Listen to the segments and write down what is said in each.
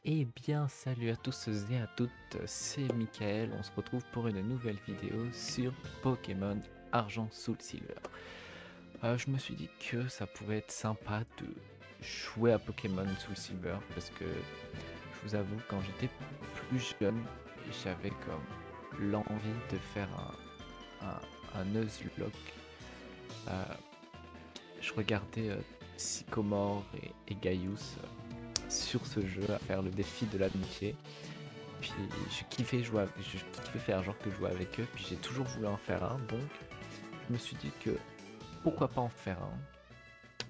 Eh bien, salut à tous et à toutes, c'est Michael. On se retrouve pour une nouvelle vidéo sur Pokémon Argent Soul Silver. Je me suis dit que ça pouvait être sympa de jouer à Pokémon Soul Silver parce que je vous avoue, quand j'étais plus jeune, j'avais comme l'envie de faire un Nuzlocke. Euh, je regardais Sycomore et Gaius sur ce jeu à faire le défi de l'amitié. Puis je kiffais je kiffais faire genre que je jouais avec eux, puis j'ai toujours voulu en faire un, donc je me suis dit que pourquoi pas en faire un.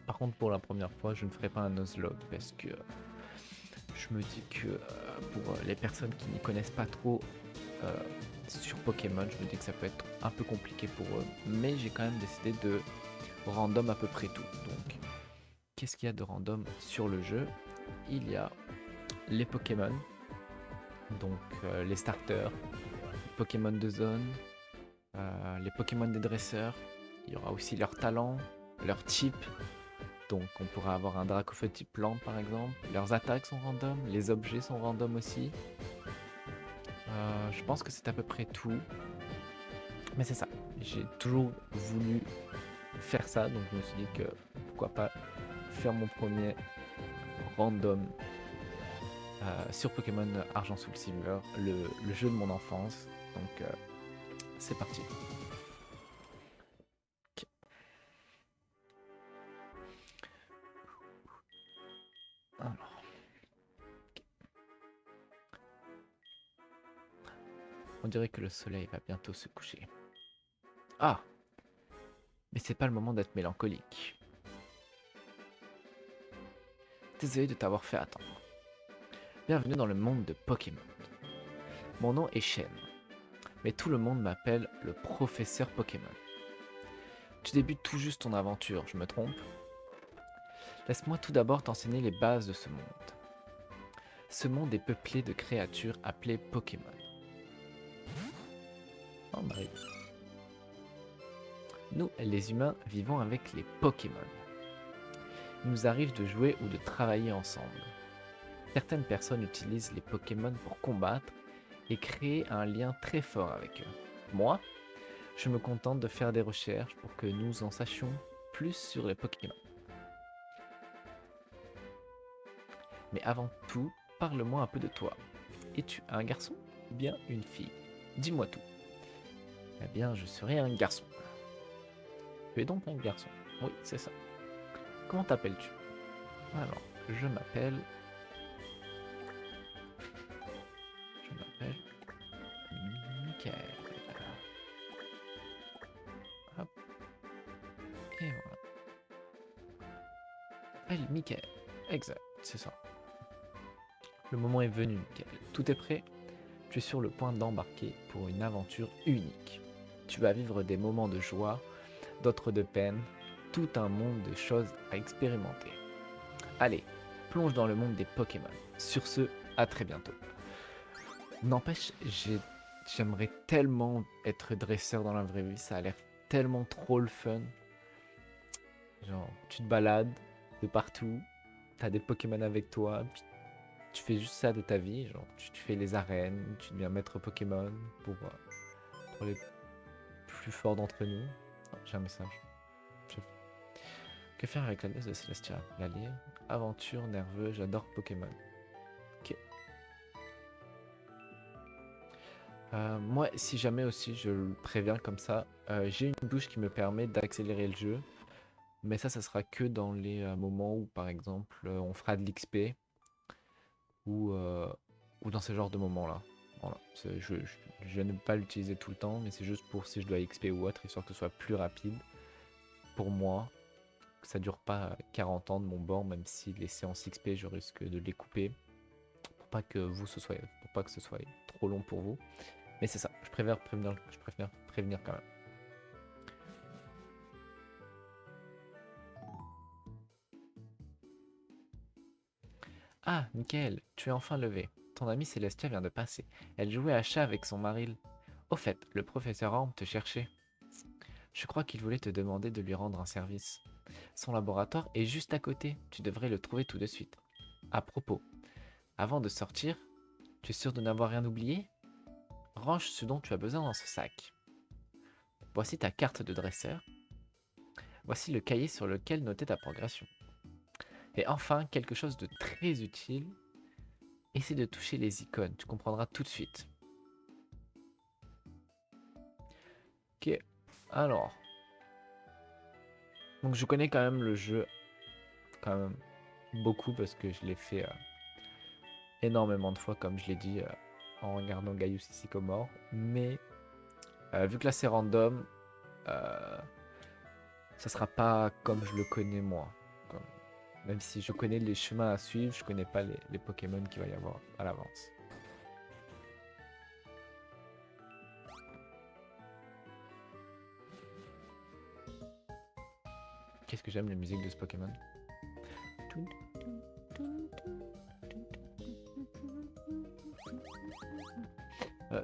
Par contre, pour la première fois, je ne ferai pas un Nuzlocke parce que je me dis que pour les personnes qui n'y connaissent pas trop euh, sur Pokémon, je me dis que ça peut être un peu compliqué pour eux, mais j'ai quand même décidé de random à peu près tout. Donc, qu'est-ce qu'il y a de random sur le jeu? Il y a les Pokémon, donc les starters, Pokémon de zone, les Pokémon des dresseurs. Il y aura aussi leur talent, leur type. Donc on pourra avoir un Dracofeu type plante par exemple. Leurs attaques sont random, les objets sont random aussi. Je pense que c'est à peu près tout. Mais c'est ça. J'ai toujours voulu faire ça, donc je me suis dit que pourquoi pas faire mon premier random sur Pokémon Argent Soul Silver, le jeu de mon enfance. Donc c'est parti. Ok. Alors, on dirait que le soleil va bientôt se coucher. Ah, mais c'est pas le moment d'être mélancolique. Désolé de t'avoir fait attendre. Bienvenue dans le monde de Pokémon. Mon nom est Shen, mais tout le monde m'appelle le professeur Pokémon. Tu débutes tout juste ton aventure, je me trompe? Laisse-moi tout d'abord t'enseigner les bases de ce monde. Ce monde est peuplé de créatures appelées Pokémon. Oh Marie. Nous, les humains, vivons avec les Pokémon. Il nous arrive de jouer ou de travailler ensemble. Certaines personnes utilisent les Pokémon pour combattre et créer un lien très fort avec eux. Moi, je me contente de faire des recherches pour que nous en sachions plus sur les Pokémon. Mais avant tout, parle-moi un peu de toi. Es-tu un garçon ou bien une fille? Dis-moi tout. Eh bien, je serai un garçon. Tu es donc un garçon. Oui, c'est ça. Comment t'appelles-tu? Alors, je m'appelle... Je m'appelle... Michael. Hop, et voilà. Elle, Michael. Exact, c'est ça. Le moment est venu, Michael. Tout est prêt? Tu es sur le point d'embarquer pour une aventure unique. Tu vas vivre des moments de joie, d'autres de peine, tout un monde de choses à expérimenter. Allez, plonge dans le monde des Pokémon. Sur ce, à très bientôt. N'empêche, j'aimerais tellement être dresseur dans la vraie vie, ça a l'air tellement trop le fun. Genre, tu te balades de partout, t'as des Pokémon avec toi, puis tu fais juste ça de ta vie. Genre, tu fais les arènes, tu deviens maître Pokémon pour les plus forts d'entre nous. Oh, j'ai un message. Je- Que faire avec la déesse de Celestia? La lire. Aventure, nerveux, j'adore Pokémon. Ok. Moi, si jamais aussi, je le préviens comme ça, j'ai une bouche qui me permet d'accélérer le jeu. Mais ça sera que dans les moments où, par exemple, on fera de l'XP ou, euh, ou dans ce genre de moments-là. Voilà. Je n'aime pas l'utiliser tout le temps, mais c'est juste pour si je dois XP ou autre, histoire que ce soit plus rapide pour moi, que ça dure pas 40 ans de mon bord, même si les séances XP, je risque de les couper pour pas que ce soit trop long pour vous. Mais c'est ça, je préfère prévenir quand même. Ah, Michael, tu es enfin levé. Ton amie Célestia vient de passer. Elle jouait à chat avec son mari. Au fait, le professeur Orm te cherchait. Je crois qu'il voulait te demander de lui rendre un service. Son laboratoire est juste à côté. Tu devrais le trouver tout de suite. À propos, Avant de sortir, tu es sûr de n'avoir rien oublié? Range ce dont tu as besoin dans ce sac. Voici ta carte de dresseur. Voici le cahier sur lequel noter ta progression. Et enfin, quelque chose de très utile. Essaie de toucher les icônes, tu comprendras tout de suite. Ok, alors. Donc je connais quand même le jeu, quand même beaucoup, parce que je l'ai fait énormément de fois, comme je l'ai dit, en regardant Gaius et Sycomore. Mais vu que là c'est random, euh, ça sera pas comme je le connais moi. Comme- Même si je connais les chemins à suivre, je connais pas les Pokémon qu'il va y avoir à l'avance. Qu'est-ce que j'aime la musique de ce Pokémon.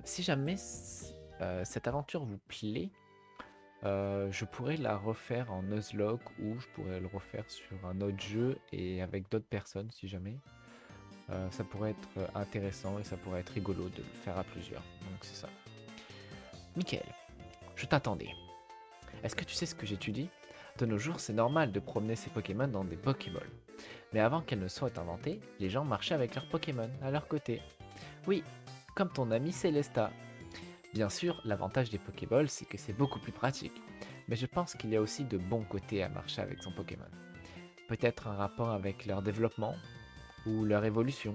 Si jamais cette aventure vous plaît, je pourrais la refaire en Nuzlocke ou je pourrais le refaire sur un autre jeu et avec d'autres personnes si jamais. Ça pourrait être intéressant et ça pourrait être rigolo de le faire à plusieurs. Donc c'est ça. Michael, je t'attendais. Est-ce que tu sais ce que j'étudie? De nos jours, c'est normal de promener ces Pokémon dans des Pokéballs. Mais avant qu'elles ne soient inventées, les gens marchaient avec leurs Pokémon à leur côté. Oui, comme ton ami Célesta. Bien sûr, l'avantage des Pokéballs, c'est que c'est beaucoup plus pratique. Mais je pense qu'il y a aussi de bons côtés à marcher avec son Pokémon. Peut-être un rapport avec leur développement ou leur évolution.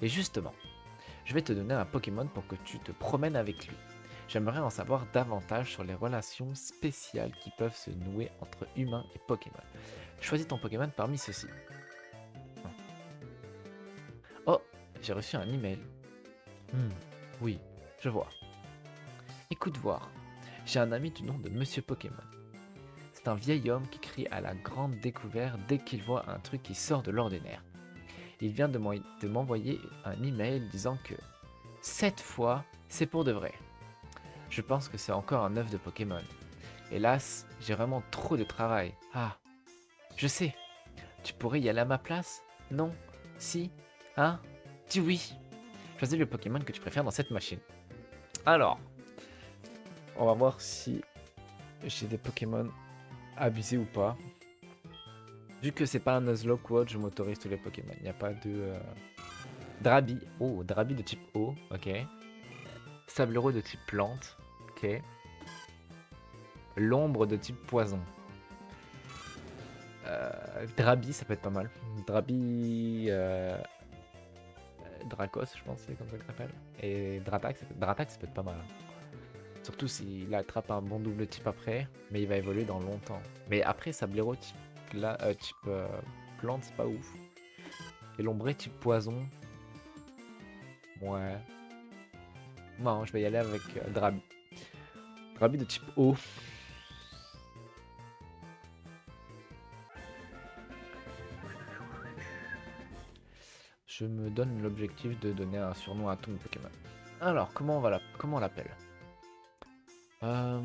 Et justement, je vais te donner un Pokémon pour que tu te promènes avec lui. J'aimerais en savoir davantage sur les relations spéciales qui peuvent se nouer entre humains et Pokémon. Choisis ton Pokémon parmi ceux-ci. Oh, j'ai reçu un email. Oui, je vois. Écoute voir. J'ai un ami du nom de Monsieur Pokémon. C'est un vieil homme qui crie à la grande découverte dès qu'il voit un truc qui sort de l'ordinaire. Il vient de m'envoyer un email disant que cette fois, c'est pour de vrai. Je pense que c'est encore un œuf de Pokémon. Hélas, j'ai vraiment trop de travail. Ah, je sais. Tu pourrais y aller à ma place? Non? Si? Hein? Dis oui. Choisis le Pokémon que tu préfères dans cette machine. Alors, on va voir si j'ai des Pokémon abusés ou pas. Vu que c'est pas un Nuzlocke ou autre, je m'autorise tous les Pokémon. Il n'y a pas de... Drabi. Oh, Drabi de type eau. Ok. Sablereau de type plante. Ok. L'ombre de type poison. Drabi, ça peut être pas mal. Drabi... Dracos, je pense, c'est comme ça que ça s'appelle. Et Dratax, ça peut être pas mal. Surtout s'il attrape un bon double type après, mais il va évoluer dans longtemps. Mais après, Sablero type, plante, c'est pas ouf. Et l'ombré type poison, ouais. Non, je vais y aller avec Drabi. Drabi de type eau. Je me donne l'objectif de donner un surnom à tout mon Pokémon. Alors, comment on l'appelle? Euh...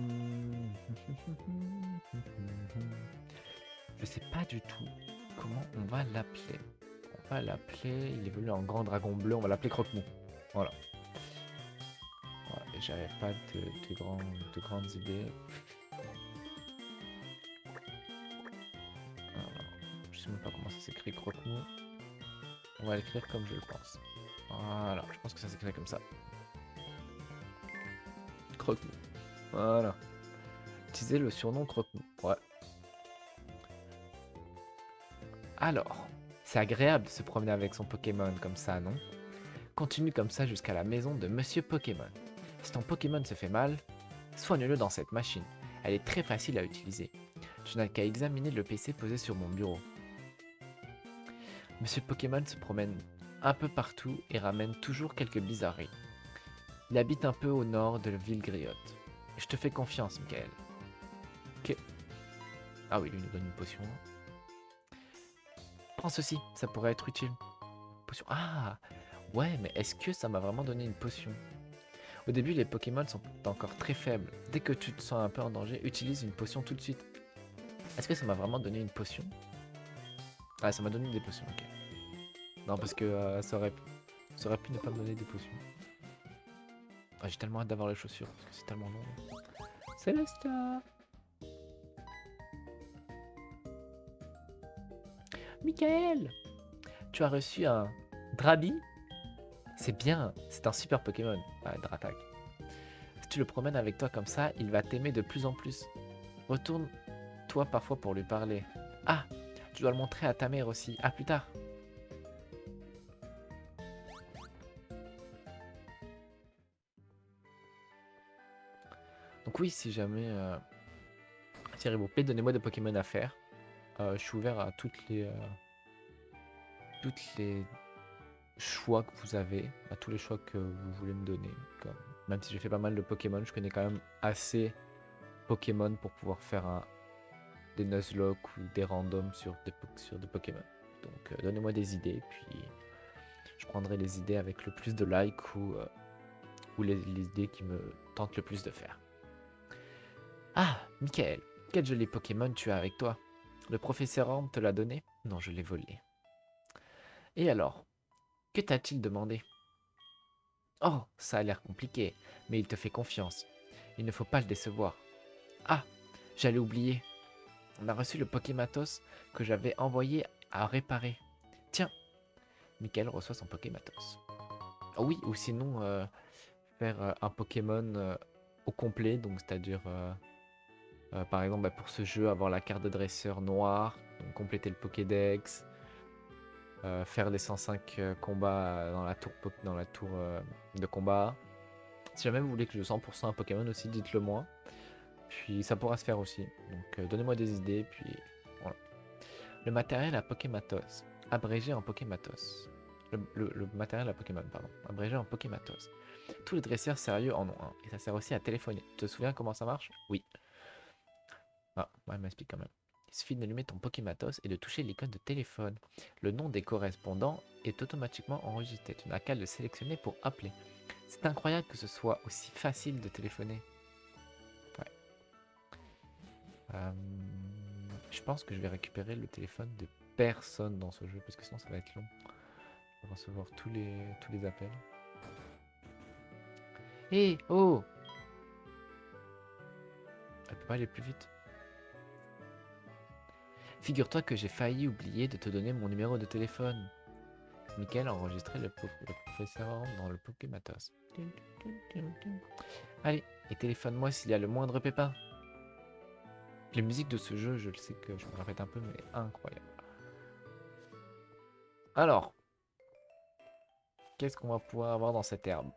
Je sais pas du tout comment on va l'appeler. On va l'appeler, il évolue en grand dragon bleu, on va l'appeler Croque-Mou. Voilà. Ouais, j'avais pas de grandes idées. Alors, je sais même pas comment ça s'écrit Croque-Mou. On va l'écrire comme je le pense. Voilà, je pense que ça s'écrit comme ça. Croque-Mou. Voilà. Utiliser le surnom Croque-Mou. Ouais. Alors, c'est agréable de se promener avec son Pokémon comme ça, non? Continue comme ça jusqu'à la maison de Monsieur Pokémon. Si ton Pokémon se fait mal, soigne-le dans cette machine. Elle est très facile à utiliser. Tu n'as qu'à examiner le PC posé sur mon bureau. Monsieur Pokémon se promène un peu partout et ramène toujours quelques bizarreries. Il habite un peu au nord de la ville Griotte. Je te fais confiance, Michael. Ok. Ah oui, lui nous donne une potion. Prends ceci, ça pourrait être utile. Potion. Ah, ouais, mais est-ce que ça m'a vraiment donné une potion? Au début, les Pokémon sont encore très faibles. Dès que tu te sens un peu en danger, utilise une potion tout de suite. Est-ce que ça m'a vraiment donné une potion? Ah, ça m'a donné des potions, ok. Non, parce que ça aurait pu ne pas me donner des potions. Ah, j'ai tellement hâte d'avoir les chaussures, parce que c'est tellement long. Célesta! Michael! Tu as reçu un Drabi? C'est bien, c'est un super Pokémon. Ah, Dratak. Si tu le promènes avec toi comme ça, il va t'aimer de plus en plus. Retourne-toi parfois pour lui parler. Ah, tu dois le montrer à ta mère aussi. À plus tard. Donc oui, si jamais Thierry vous plaît, donnez-moi des Pokémon à faire. Je suis ouvert à toutes les choix que vous avez, à tous les choix que vous voulez me donner. Même si j'ai fait pas mal de Pokémon, je connais quand même assez Pokémon pour pouvoir faire des Nuzlocke ou des randoms sur des Pokémon. Donc donnez-moi des idées, puis je prendrai les idées avec le plus de likes ou les idées qui me tentent le plus de faire. Ah, Michael, quel joli Pokémon tu as avec toi. Le professeur Orm te l'a donné? Non, je l'ai volé. Et alors, que t'a-t-il demandé? Oh, ça a l'air compliqué, mais il te fait confiance. Il ne faut pas le décevoir. Ah, j'allais oublier. On a reçu le Pokématos que j'avais envoyé à réparer. Tiens, Michael reçoit son Pokématos. Oh oui, ou sinon faire un Pokémon au complet, donc c'est-à-dire par exemple pour ce jeu avoir la carte de dresseur noire, donc compléter le Pokédex, faire les 105 combats dans la tour de combat. Si jamais vous voulez que je 100% un Pokémon aussi, dites-le moi. Puis ça pourra se faire aussi. Donc donnez-moi des idées, puis voilà. Le matériel à Pokématos, abrégé en Pokématos. Le matériel à Pokémon, pardon, abrégé en Pokématos. Tous les dresseurs sérieux en ont un, et ça sert aussi à téléphoner. Tu te souviens comment ça marche? Oui. Ah, ouais, m'explique quand même. Il suffit d'allumer ton Pokématos et de toucher l'icône de téléphone. Le nom des correspondants est automatiquement enregistré. Tu n'as qu'à le sélectionner pour appeler. C'est incroyable que ce soit aussi facile de téléphoner. Ouais. Je pense que je vais récupérer le téléphone de personne dans ce jeu parce que sinon ça va être long. Je vais recevoir tous les appels. Hé, oh! Elle peut pas aller plus vite. Figure-toi que j'ai failli oublier de te donner mon numéro de téléphone. Michael a enregistré le professeur dans le Pokématos. Allez, et téléphone-moi s'il y a le moindre pépin. Les musiques de ce jeu, je le sais que je me répète un peu, mais incroyable. Alors, qu'est-ce qu'on va pouvoir avoir dans cette herbe?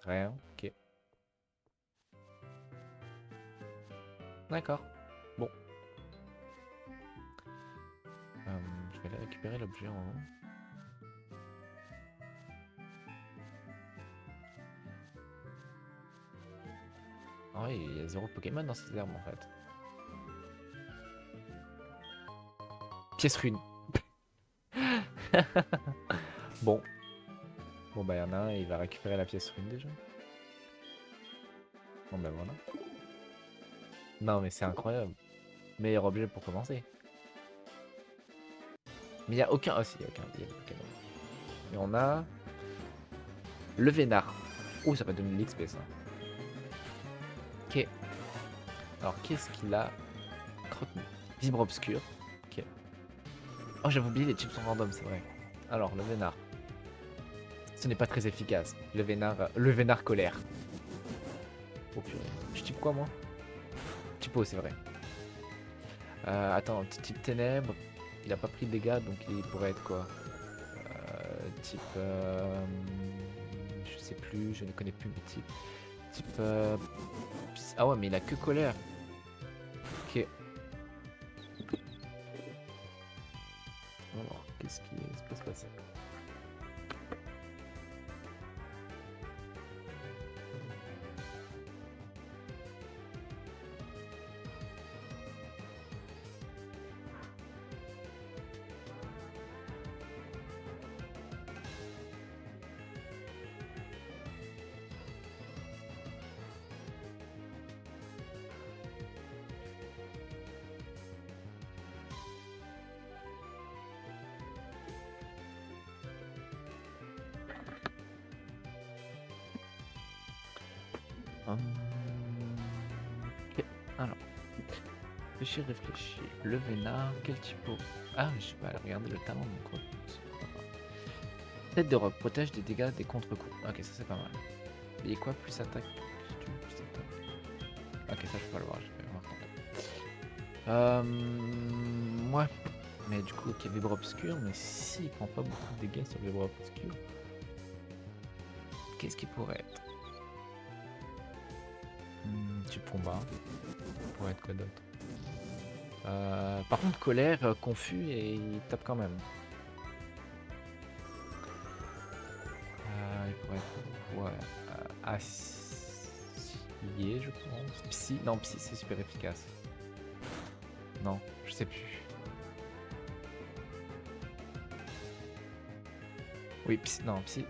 Rien, ok. D'accord. Bon. Je vais aller récupérer l'objet en haut. Ah oui, il y a 0 Pokémon dans cette herbe en fait. Pièce rune. Bon. Bon bah il y en a un et il va récupérer la pièce rune déjà. Bon bah voilà. Non mais c'est incroyable. Meilleur objet pour commencer. Mais il n'y a aucun... Ah si, il y a aucun. Il y a des Pokémon. Et on a... Le Vénard. Oh, ça va donner de l'XP ça. Ok. Alors qu'est-ce qu'il a? Croque-mou. Vibre obscur. Ok. Oh, j'avais oublié les chips sont random, c'est vrai. Alors, le Vénard. Ce n'est pas très efficace. Le Vénard colère. Oh purée. Je type quoi moi? Typo, c'est vrai. Attends, type ténèbres. Il a pas pris de dégâts, donc il pourrait être quoi? Type... je sais plus, je ne connais plus mes types. Type... ah ouais, mais il a que colère. Ok. Alors, qu'est-ce qui peut se passer? Ok, alors. Réfléchis. Le vénard, quel typo? Ah, je vais regarder le talent de mon compte. Tête de roc, protège des dégâts des contre-coups. Ok, ça c'est pas mal. Et quoi, plus attaque, plus attaque. Ok, ça je peux pas le voir, je vais voir tantôt. Ouais. Mais du coup, ok, vibre obscur, mais s'il prend pas beaucoup de dégâts sur vibre obscur, qu'est-ce qu'il pourrait être? Type combat. Pourrait être quoi d'autre? Par contre, colère, confus et il tape quand même. Il pourrait être ouais, acier, je pense. Psy, non, psy c'est super efficace. Non, je sais plus. Oui, psy, non, psy.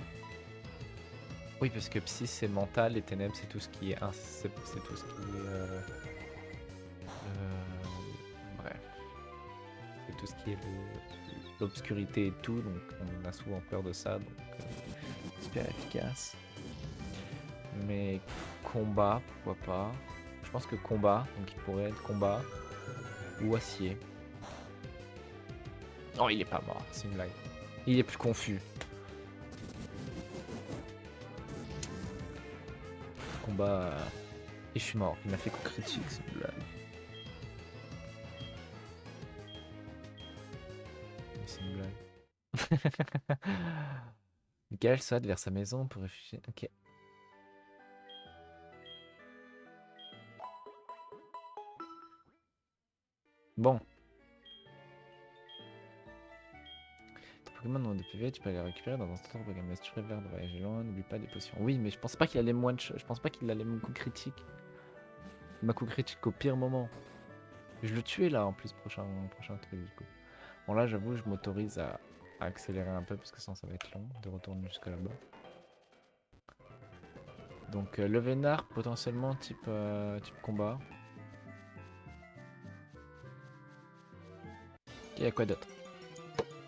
Oui, parce que psy c'est mental et ténèbres c'est tout ce qui est c'est tout ce qui est bref, c'est tout ce qui est l'obscurité et tout, donc on a souvent peur de ça, donc super efficace. Mais combat, pourquoi pas. Je pense que combat, donc il pourrait être combat ou acier. Oh, il est pas mort, c'est une blague. Il est plus confus. Combat. Et je suis mort. Il m'a fait coup critique, c'est une blague. C'est une blague. Michael saute vers sa maison pour réfugier. Ok. Bon. Ton Pokémon non de PV, tu peux les récupérer dans un centre Pokémon. Mais si tu préfères de voyager loin, n'oublie pas des potions. Oui, mais je pense pas qu'il allait moins de je pense pas qu'il allait mon coup critique. Ma coup critique au pire moment. Je le tuais là en plus, prochain truc du coup. Bon, là, j'avoue, je m'autorise à accélérer un peu parce que sinon ça va être long de retourner jusqu'à là-bas. Donc, le vénard, potentiellement type combat. Il y a quoi d'autre?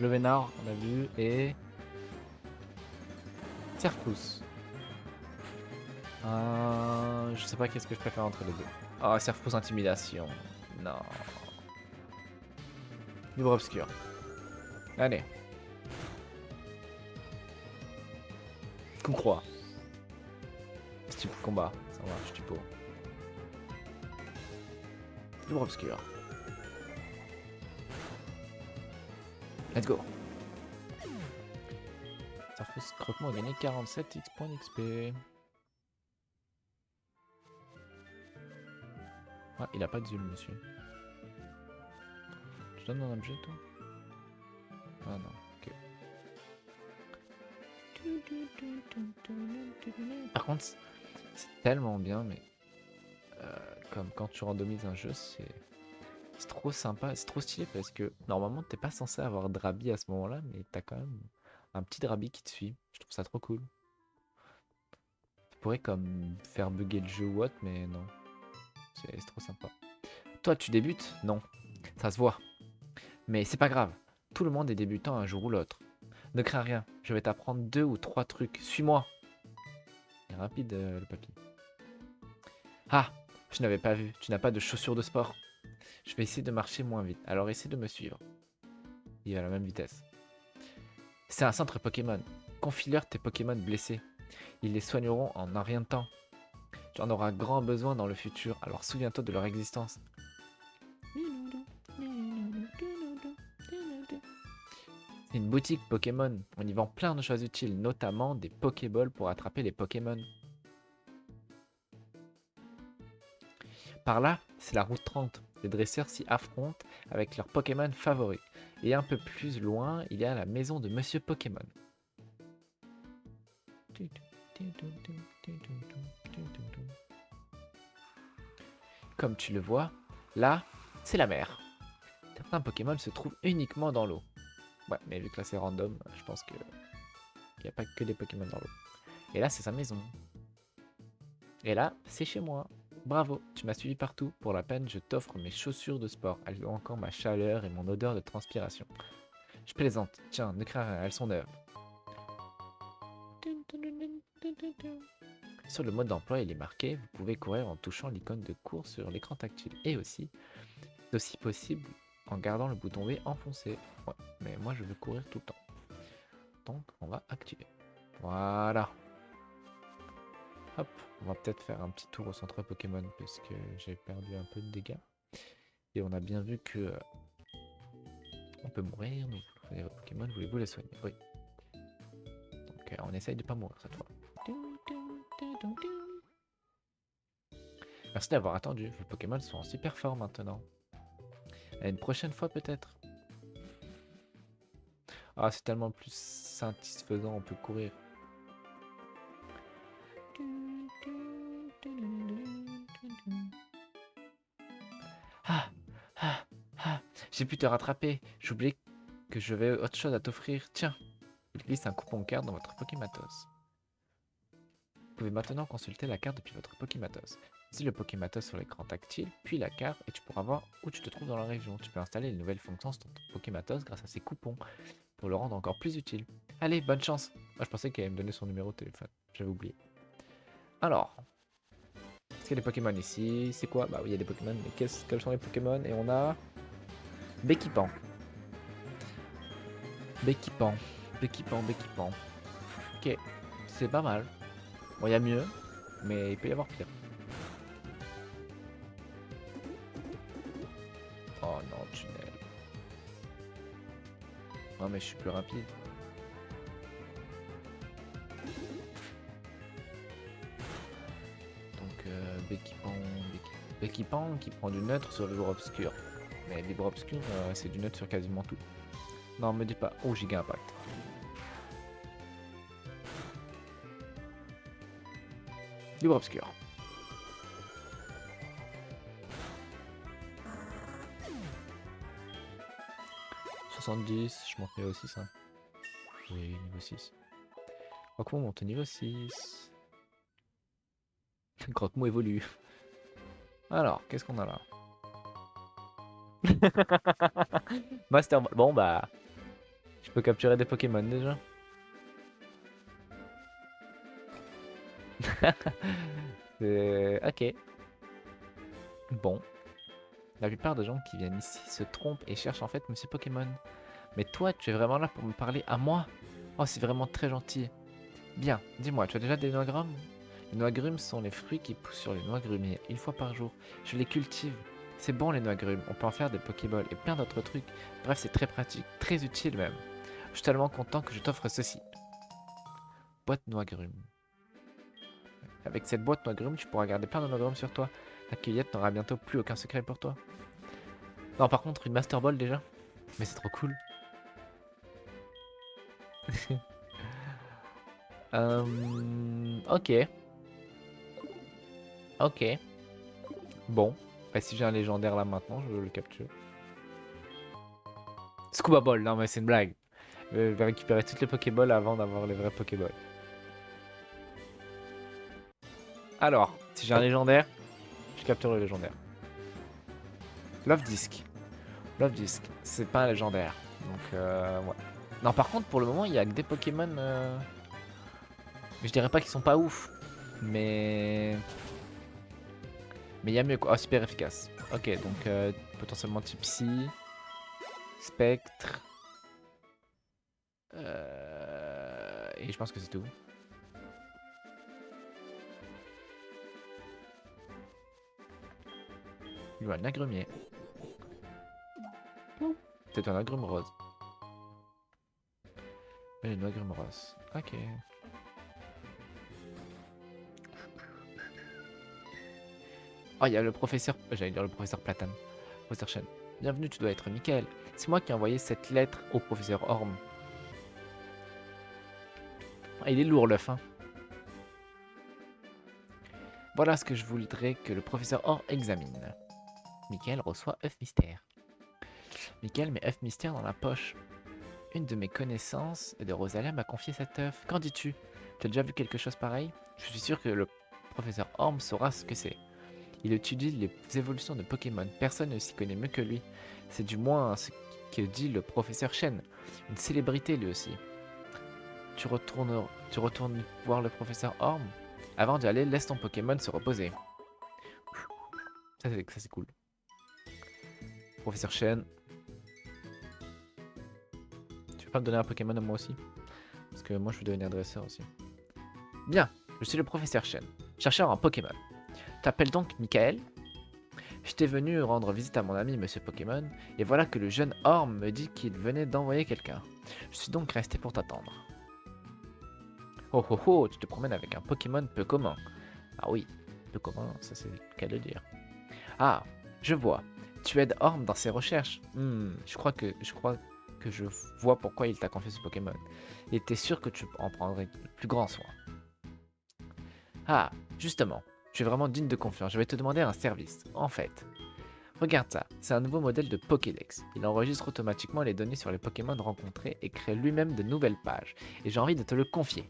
Le vénard, on a vu, et. Serfousse. Je sais pas qu'est-ce que je préfère entre les deux. Ah, Serfousse intimidation. Non. Libre obscur. Allez. Coup croix. C'est type combat. Ça va, je suis pour. Libre obscur. Let's go. Serfousse croquement a gagné 47 X points d'XP. Ah, il a pas de zul, monsieur. Tu donnes un objet, toi? Ah non, ok. Par contre, c'est tellement bien, mais comme quand tu randomises un jeu, c'est trop sympa, c'est trop stylé parce que normalement t'es pas censé avoir Drabi à ce moment-là, mais t'as quand même un petit Drabi qui te suit. Je trouve ça trop cool. Tu pourrais comme faire bugger le jeu ou autre, mais non, c'est trop sympa. Toi, tu débutes? Non, ça se voit. Mais c'est pas grave, tout le monde est débutant un jour ou l'autre. Ne crains rien, je vais t'apprendre 2 ou 3 trucs. Suis-moi. Il est rapide, le papy. Ah, je n'avais pas vu, tu n'as pas de chaussures de sport. Je vais essayer de marcher moins vite, alors essaie de me suivre. Il est à la même vitesse. C'est un centre Pokémon. Confie-leur tes Pokémon blessés. Ils les soigneront en un rien de temps. Tu en auras grand besoin dans le futur, alors souviens-toi de leur existence. C'est une boutique Pokémon. On y vend plein de choses utiles, notamment des Pokéballs pour attraper les Pokémon. Par là, c'est la route 30. Les dresseurs s'y affrontent avec leurs Pokémon favoris. Et un peu plus loin, il y a la maison de Monsieur Pokémon. Comme tu le vois, là, c'est la mer. Certains Pokémon se trouvent uniquement dans l'eau. Ouais, mais vu que là c'est random, je pense qu'il n'y a pas que des Pokémon dans l'eau. Et là, c'est sa maison. Et là, c'est chez moi. Bravo, tu m'as suivi partout. Pour la peine, je t'offre mes chaussures de sport. Elles ont encore ma chaleur et mon odeur de transpiration. Je plaisante. Tiens, ne crains rien, elles sont neuves. Sur le mode d'emploi, il est marqué, vous pouvez courir en touchant l'icône de course sur l'écran tactile. Et aussi, c'est aussi possible en gardant le bouton V enfoncé. Ouais, mais moi je veux courir tout le temps. Donc on va activer. Voilà. Hop, on va peut-être faire un petit tour au centre Pokémon parce que j'ai perdu un peu de dégâts. Et on a bien vu que on peut mourir, donc les Pokémon, voulez-vous les soigner? Oui. Donc on essaye de pas mourir cette fois. Merci d'avoir attendu, vos Pokémon sont en super forme maintenant. À une prochaine fois peut-être. Ah, c'est tellement plus satisfaisant, on peut courir. Ah, ah, ah, j'ai pu te rattraper. J'oubliais que j'avais autre chose à t'offrir. Tiens, il glisse un coupon carte dans votre Pokématos. Vous pouvez maintenant consulter la carte depuis votre Pokématos. Utilise le Pokématos sur l'écran tactile, puis la carte, et tu pourras voir où tu te trouves dans la région. Tu peux installer les nouvelles fonctions sur ton Pokématos grâce à ces coupons, pour le rendre encore plus utile. Allez, bonne chance. Moi, je pensais qu'elle allait me donner son numéro de téléphone. J'avais oublié. Alors, est-ce qu'il y a des Pokémon ici? C'est quoi? Bah oui, il y a des Pokémon, mais quels sont les Pokémon? Et on a... Béquipan. Béquipan. Béquipan, Béquipan. Ok, c'est pas mal. Bon, il y a mieux, mais il peut y avoir pire. Oh non, tunnel. Non, mais je suis plus rapide. Donc, Béquipan qui prend du neutre sur Vibra Obscur. Mais Vibra Obscur, c'est du neutre sur quasiment tout. Non, me dis pas. Oh, Giga Impact. Vibra Obscur. « 70, je monterai au 6. Hein. Oui, niveau 6. Croque-moi monte au niveau 6. Croque-moi évolue. Alors, qu'est-ce qu'on a là? Master Ball. Bon, bah. Je peux capturer des Pokémon déjà. Ok. Bon. La plupart des gens qui viennent ici se trompent et cherchent en fait Monsieur Pokémon. Mais toi, tu es vraiment là pour me parler à moi? Oh, c'est vraiment très gentil. Bien, dis-moi, tu as déjà des noix-grumes? Les noix-grumes sont les fruits qui poussent sur les noix-grumiers, une fois par jour. Je les cultive. C'est bon les noix-grumes, on peut en faire des Pokéballs et plein d'autres trucs. Bref, c'est très pratique, très utile même. Je suis tellement content que je t'offre ceci. Boîte noix-grumes. Avec cette boîte noix-grumes, tu pourras garder plein de noix-grumes sur toi. La cueillette n'aura bientôt plus aucun secret pour toi. Non, par contre, une Master Ball déjà. Mais c'est trop cool. Ok. Ok. Bon. Bah, si j'ai un légendaire là maintenant, je le capture. Scuba Ball, non mais c'est une blague. Je vais récupérer toutes les Pokéballs avant d'avoir les vrais Pokéballs. Alors, si j'ai un légendaire, je capture le légendaire. Love Disc. Love Disc, c'est pas un légendaire. Donc, ouais. Non, par contre, pour le moment, il y a que des Pokémon. Je dirais pas qu'ils sont pas ouf. Mais. Mais il y a mieux quoi. Oh, super efficace. Ok, donc potentiellement type Psy. Spectre. Et je pense que c'est tout. Il y a un agrumier. C'est un agrume rose. Mais une agrume rose. Ok. Oh, il y a le professeur. J'allais dire le professeur Platane. Professeur Chen. Bienvenue, tu dois être Michael. C'est moi qui ai envoyé cette lettre au professeur Orm. Ah, il est lourd l'œuf, hein. Voilà ce que je voudrais que le professeur Orm examine. Michael reçoit œuf mystère. Michael met œuf mystère dans la poche. Une de mes connaissances de Rosalia m'a confié cet œuf. Qu'en dis-tu? Tu as déjà vu quelque chose pareil? Je suis sûr que le professeur Orm saura ce que c'est. Il étudie les évolutions de Pokémon. Personne ne s'y connaît mieux que lui. C'est du moins ce que dit le professeur Chen. Une célébrité lui aussi. Tu retournes voir le professeur Orm? Avant d'y aller, laisse ton Pokémon se reposer. Ça c'est cool. Professeur Chen. Tu veux pas me donner un Pokémon à moi aussi? Parce que moi je veux devenir dresseur aussi. Bien, je suis le professeur Chen, chercheur en Pokémon. T'appelles donc Michael? J'étais venu rendre visite à mon ami Monsieur Pokémon, et voilà que le jeune Orm me dit qu'il venait d'envoyer quelqu'un. Je suis donc resté pour t'attendre. Oh oh oh, tu te promènes avec un Pokémon peu commun. Ah oui, peu commun, ça c'est le cas de le dire. Ah, je vois. Tu aides Orm dans ses recherches. Je crois que je vois pourquoi il t'a confié ce Pokémon. Il était sûr que tu en prendrais le plus grand soin. Ah, justement, tu es vraiment digne de confiance. Je vais te demander un service. En fait, regarde ça, c'est un nouveau modèle de Pokédex. Il enregistre automatiquement les données sur les Pokémon rencontrés et crée lui-même de nouvelles pages. Et j'ai envie de te le confier.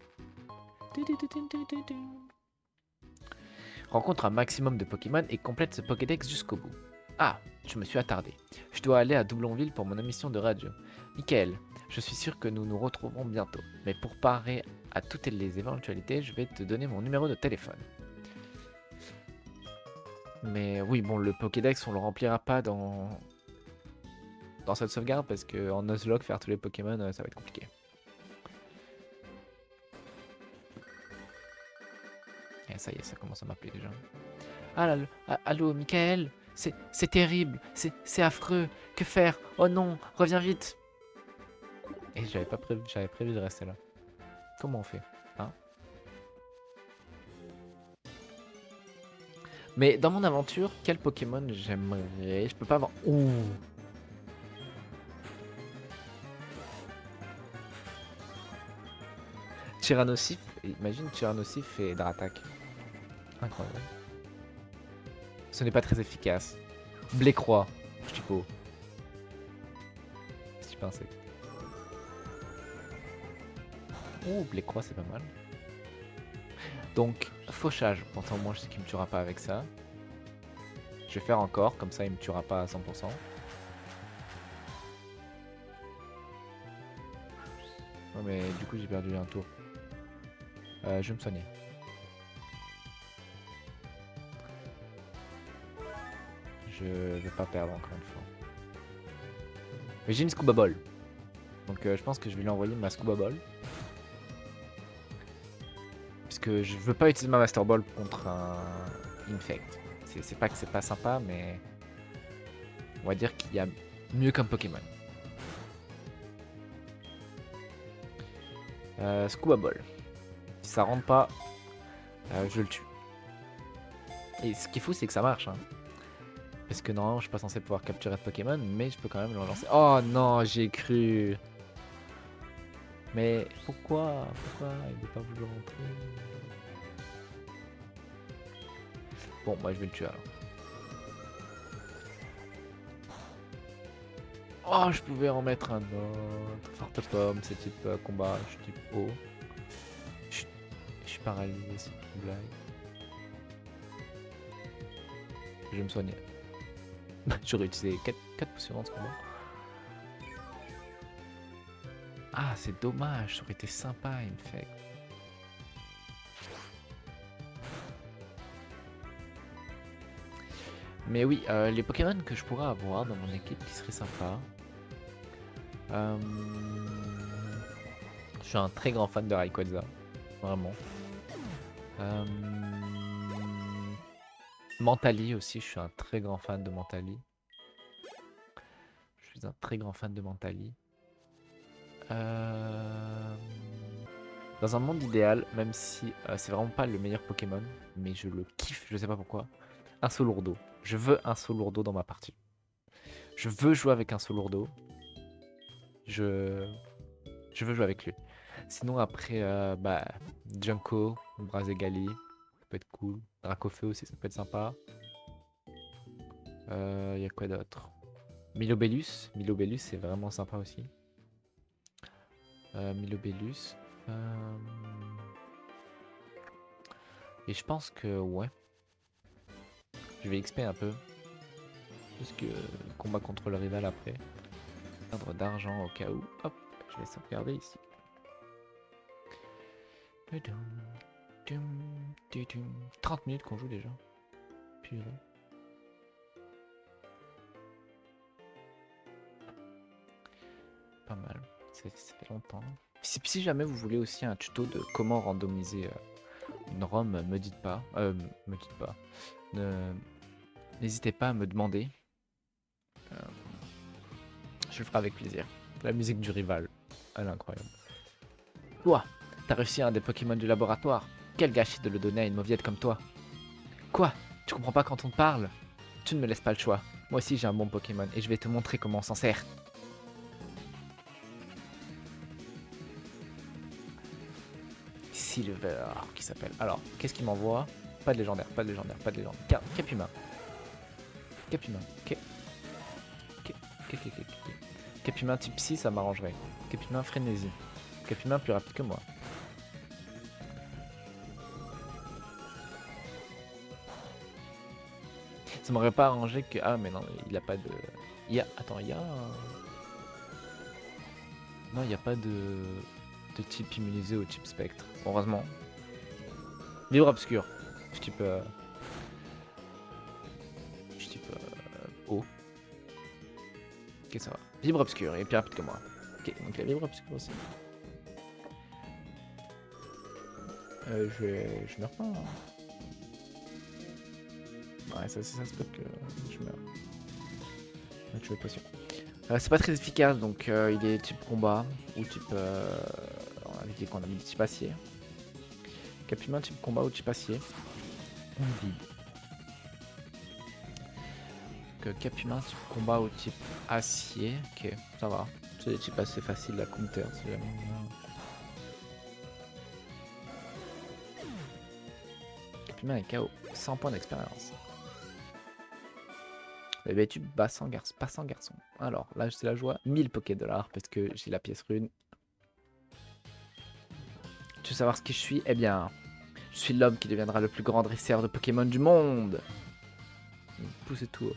Rencontre un maximum de Pokémon et complète ce Pokédex jusqu'au bout. Ah, je me suis attardé. Je dois aller à Doublonville pour mon émission de radio. Michael, je suis sûr que nous nous retrouverons bientôt. Mais pour parer à toutes les éventualités, je vais te donner mon numéro de téléphone. Mais oui, bon, le Pokédex, on le remplira pas dans cette sauvegarde parce que en Nuzlocke, faire tous les Pokémon, ça va être compliqué. Et ça y est, ça commence à m'appeler déjà. Ah là, allô, Michael, c'est terrible, c'est affreux. Que faire? Oh non, reviens vite. Et j'avais prévu de rester là. Comment on fait? Hein? Mais dans mon aventure, quel Pokémon j'aimerais? Je peux pas avoir. Ouh! Tyrannosif. Imagine Tyrannosif et Dratak. Incroyable. Ce n'est pas très efficace. Blécroix. Je dis pas. Si pensais. Oh, Blécroix, c'est pas mal. Donc, fauchage. Pourtant, moi, je sais qu'il me tuera pas avec ça. Je vais faire encore, comme ça, il me tuera pas à 100%. Ouais, mais du coup, j'ai perdu un tour. Je vais me soigner. Je vais pas perdre encore une fois. Mais j'ai une Scuba Ball. Donc je pense que je vais lui envoyer ma Scuba Ball. Puisque je veux pas utiliser ma Master Ball contre un Infect. C'est pas que c'est pas sympa, mais on va dire qu'il y a mieux qu'un Pokémon. Scuba Ball. Si ça rentre pas, je le tue. Et ce qui est fou, c'est que ça marche. Hein. Parce que normalement, je suis pas censé pouvoir capturer de Pokémon, mais je peux quand même le relancer. Oh non, j'ai cru. Mais pourquoi il veut pas voulu rentrer? Bon, moi je vais le tuer alors. Oh, je pouvais en mettre un autre. Fartotom, c'est type combat, je suis type O. Je suis paralysé, c'est une blague. Je vais me soigner. J'aurais utilisé 4 potions dans ce combat. Ah, c'est dommage, ça aurait été sympa, Infect. Mais oui, les Pokémon que je pourrais avoir dans mon équipe qui serait sympa. Je suis un très grand fan de Rayquaza, vraiment. Mentali aussi, je suis un très grand fan de Mentali. Je suis un très grand fan de Mentali. Dans un monde idéal, même si c'est vraiment pas le meilleur Pokémon, mais je le kiffe, je sais pas pourquoi, un Solourdo. Je veux un Solourdo dans ma partie. Je veux jouer avec un Solourdo. Je veux jouer avec lui. Sinon après, Junko, Brazegali, ça peut être cool. Dracofeu aussi, ça peut être sympa. Y a quoi d'autre? Milobellus. Milobellus, c'est vraiment sympa aussi. Milobellus. Et je pense que, ouais. Je vais XP un peu. Parce que combat contre le rival après. Perdre d'argent au cas où. Hop, je vais sauvegarder ici. 30 minutes qu'on joue déjà. Purée. Pas mal. Ça fait longtemps. Si jamais vous voulez aussi un tuto de comment randomiser une ROM, me dites pas. Me dites pas. N'hésitez pas à me demander. Je le ferai avec plaisir. La musique du rival. Elle est incroyable. Quoi? T'as réussi un des Pokémon du laboratoire? Quel gâchis de le donner à une mauviette comme toi. Quoi? Tu comprends pas quand on te parle? Tu ne me laisses pas le choix. Moi aussi j'ai un bon Pokémon et je vais te montrer comment on s'en sert. Silver qui s'appelle. Alors, qu'est-ce qu'il m'envoie? Pas de légendaire, pas de légendaire, pas de légendaire. Caphumain. Caphumain. Caphumain type psy, ça m'arrangerait. Caphumain frénésie. Caphumain plus rapide que moi. Ça m'aurait pas arrangé que... Ah mais non, il a pas de... Attends, il y a... Non, il n'y a pas de type immunisé au type spectre. Heureusement. Vivre obscur. Je type... eau. Ok, ça va. Vibre obscur, il est plus rapide que moi. Ok, donc la vibre obscur aussi. Je meurs pas. Hein. Ouais, ça se peut que je meurs. Donc je vais potion. C'est pas très efficace, donc il est type combat ou type. On avait dit qu'on a mis type acier. Caphumain type combat ou type acier. On vide. Caphumain type combat ou type acier. Ok, ça va. C'est des types assez faciles à counter si jamais. Caphumain est KO. 100 points d'expérience. Eh tu bats sans garçon, pas sans garçon. Alors là c'est la joie. 1000 $, parce que j'ai la pièce rune. Tu veux savoir ce que je suis? Eh bien, je suis l'homme qui deviendra le plus grand dresseur de Pokémon du monde. Poussez tout.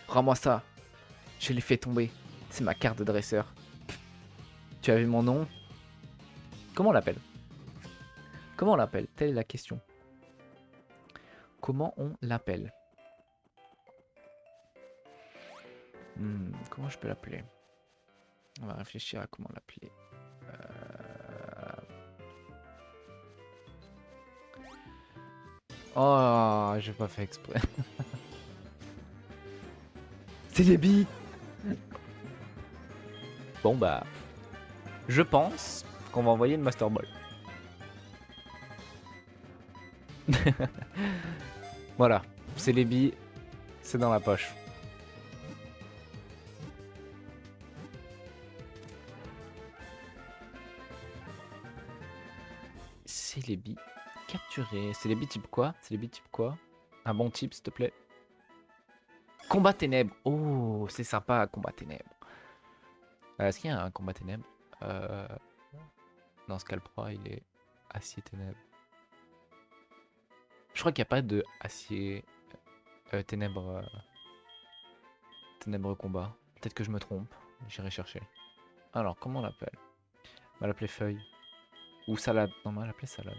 Rends-moi ça. Je l'ai fait tomber. C'est ma carte de dresseur. Tu as vu mon nom? Comment on l'appelle? Comment on l'appelle? Telle est la question. Comment on l'appelle? Comment je peux l'appeler? On va réfléchir à comment l'appeler. Oh, j'ai pas fait exprès. C'est les billes. Bon bah, je pense qu'on va envoyer une Master Ball. Voilà, c'est les billes, c'est dans la poche. C'est les billes capturées. C'est les billes type quoi? C'est les billes type quoi? Un bon type, s'il te plaît. Combat ténèbres. Oh, c'est sympa, combat ténèbres. Est-ce qu'il y a un combat ténèbres? Non, Scalproie, il est acier ténèbres. Je crois qu'il n'y a pas de acier ténèbres combat. Peut-être que je me trompe. J'irai chercher. Alors, comment on l'appelle? On va l'appeler feuille. Ou salade. Non, on va l'appeler salade.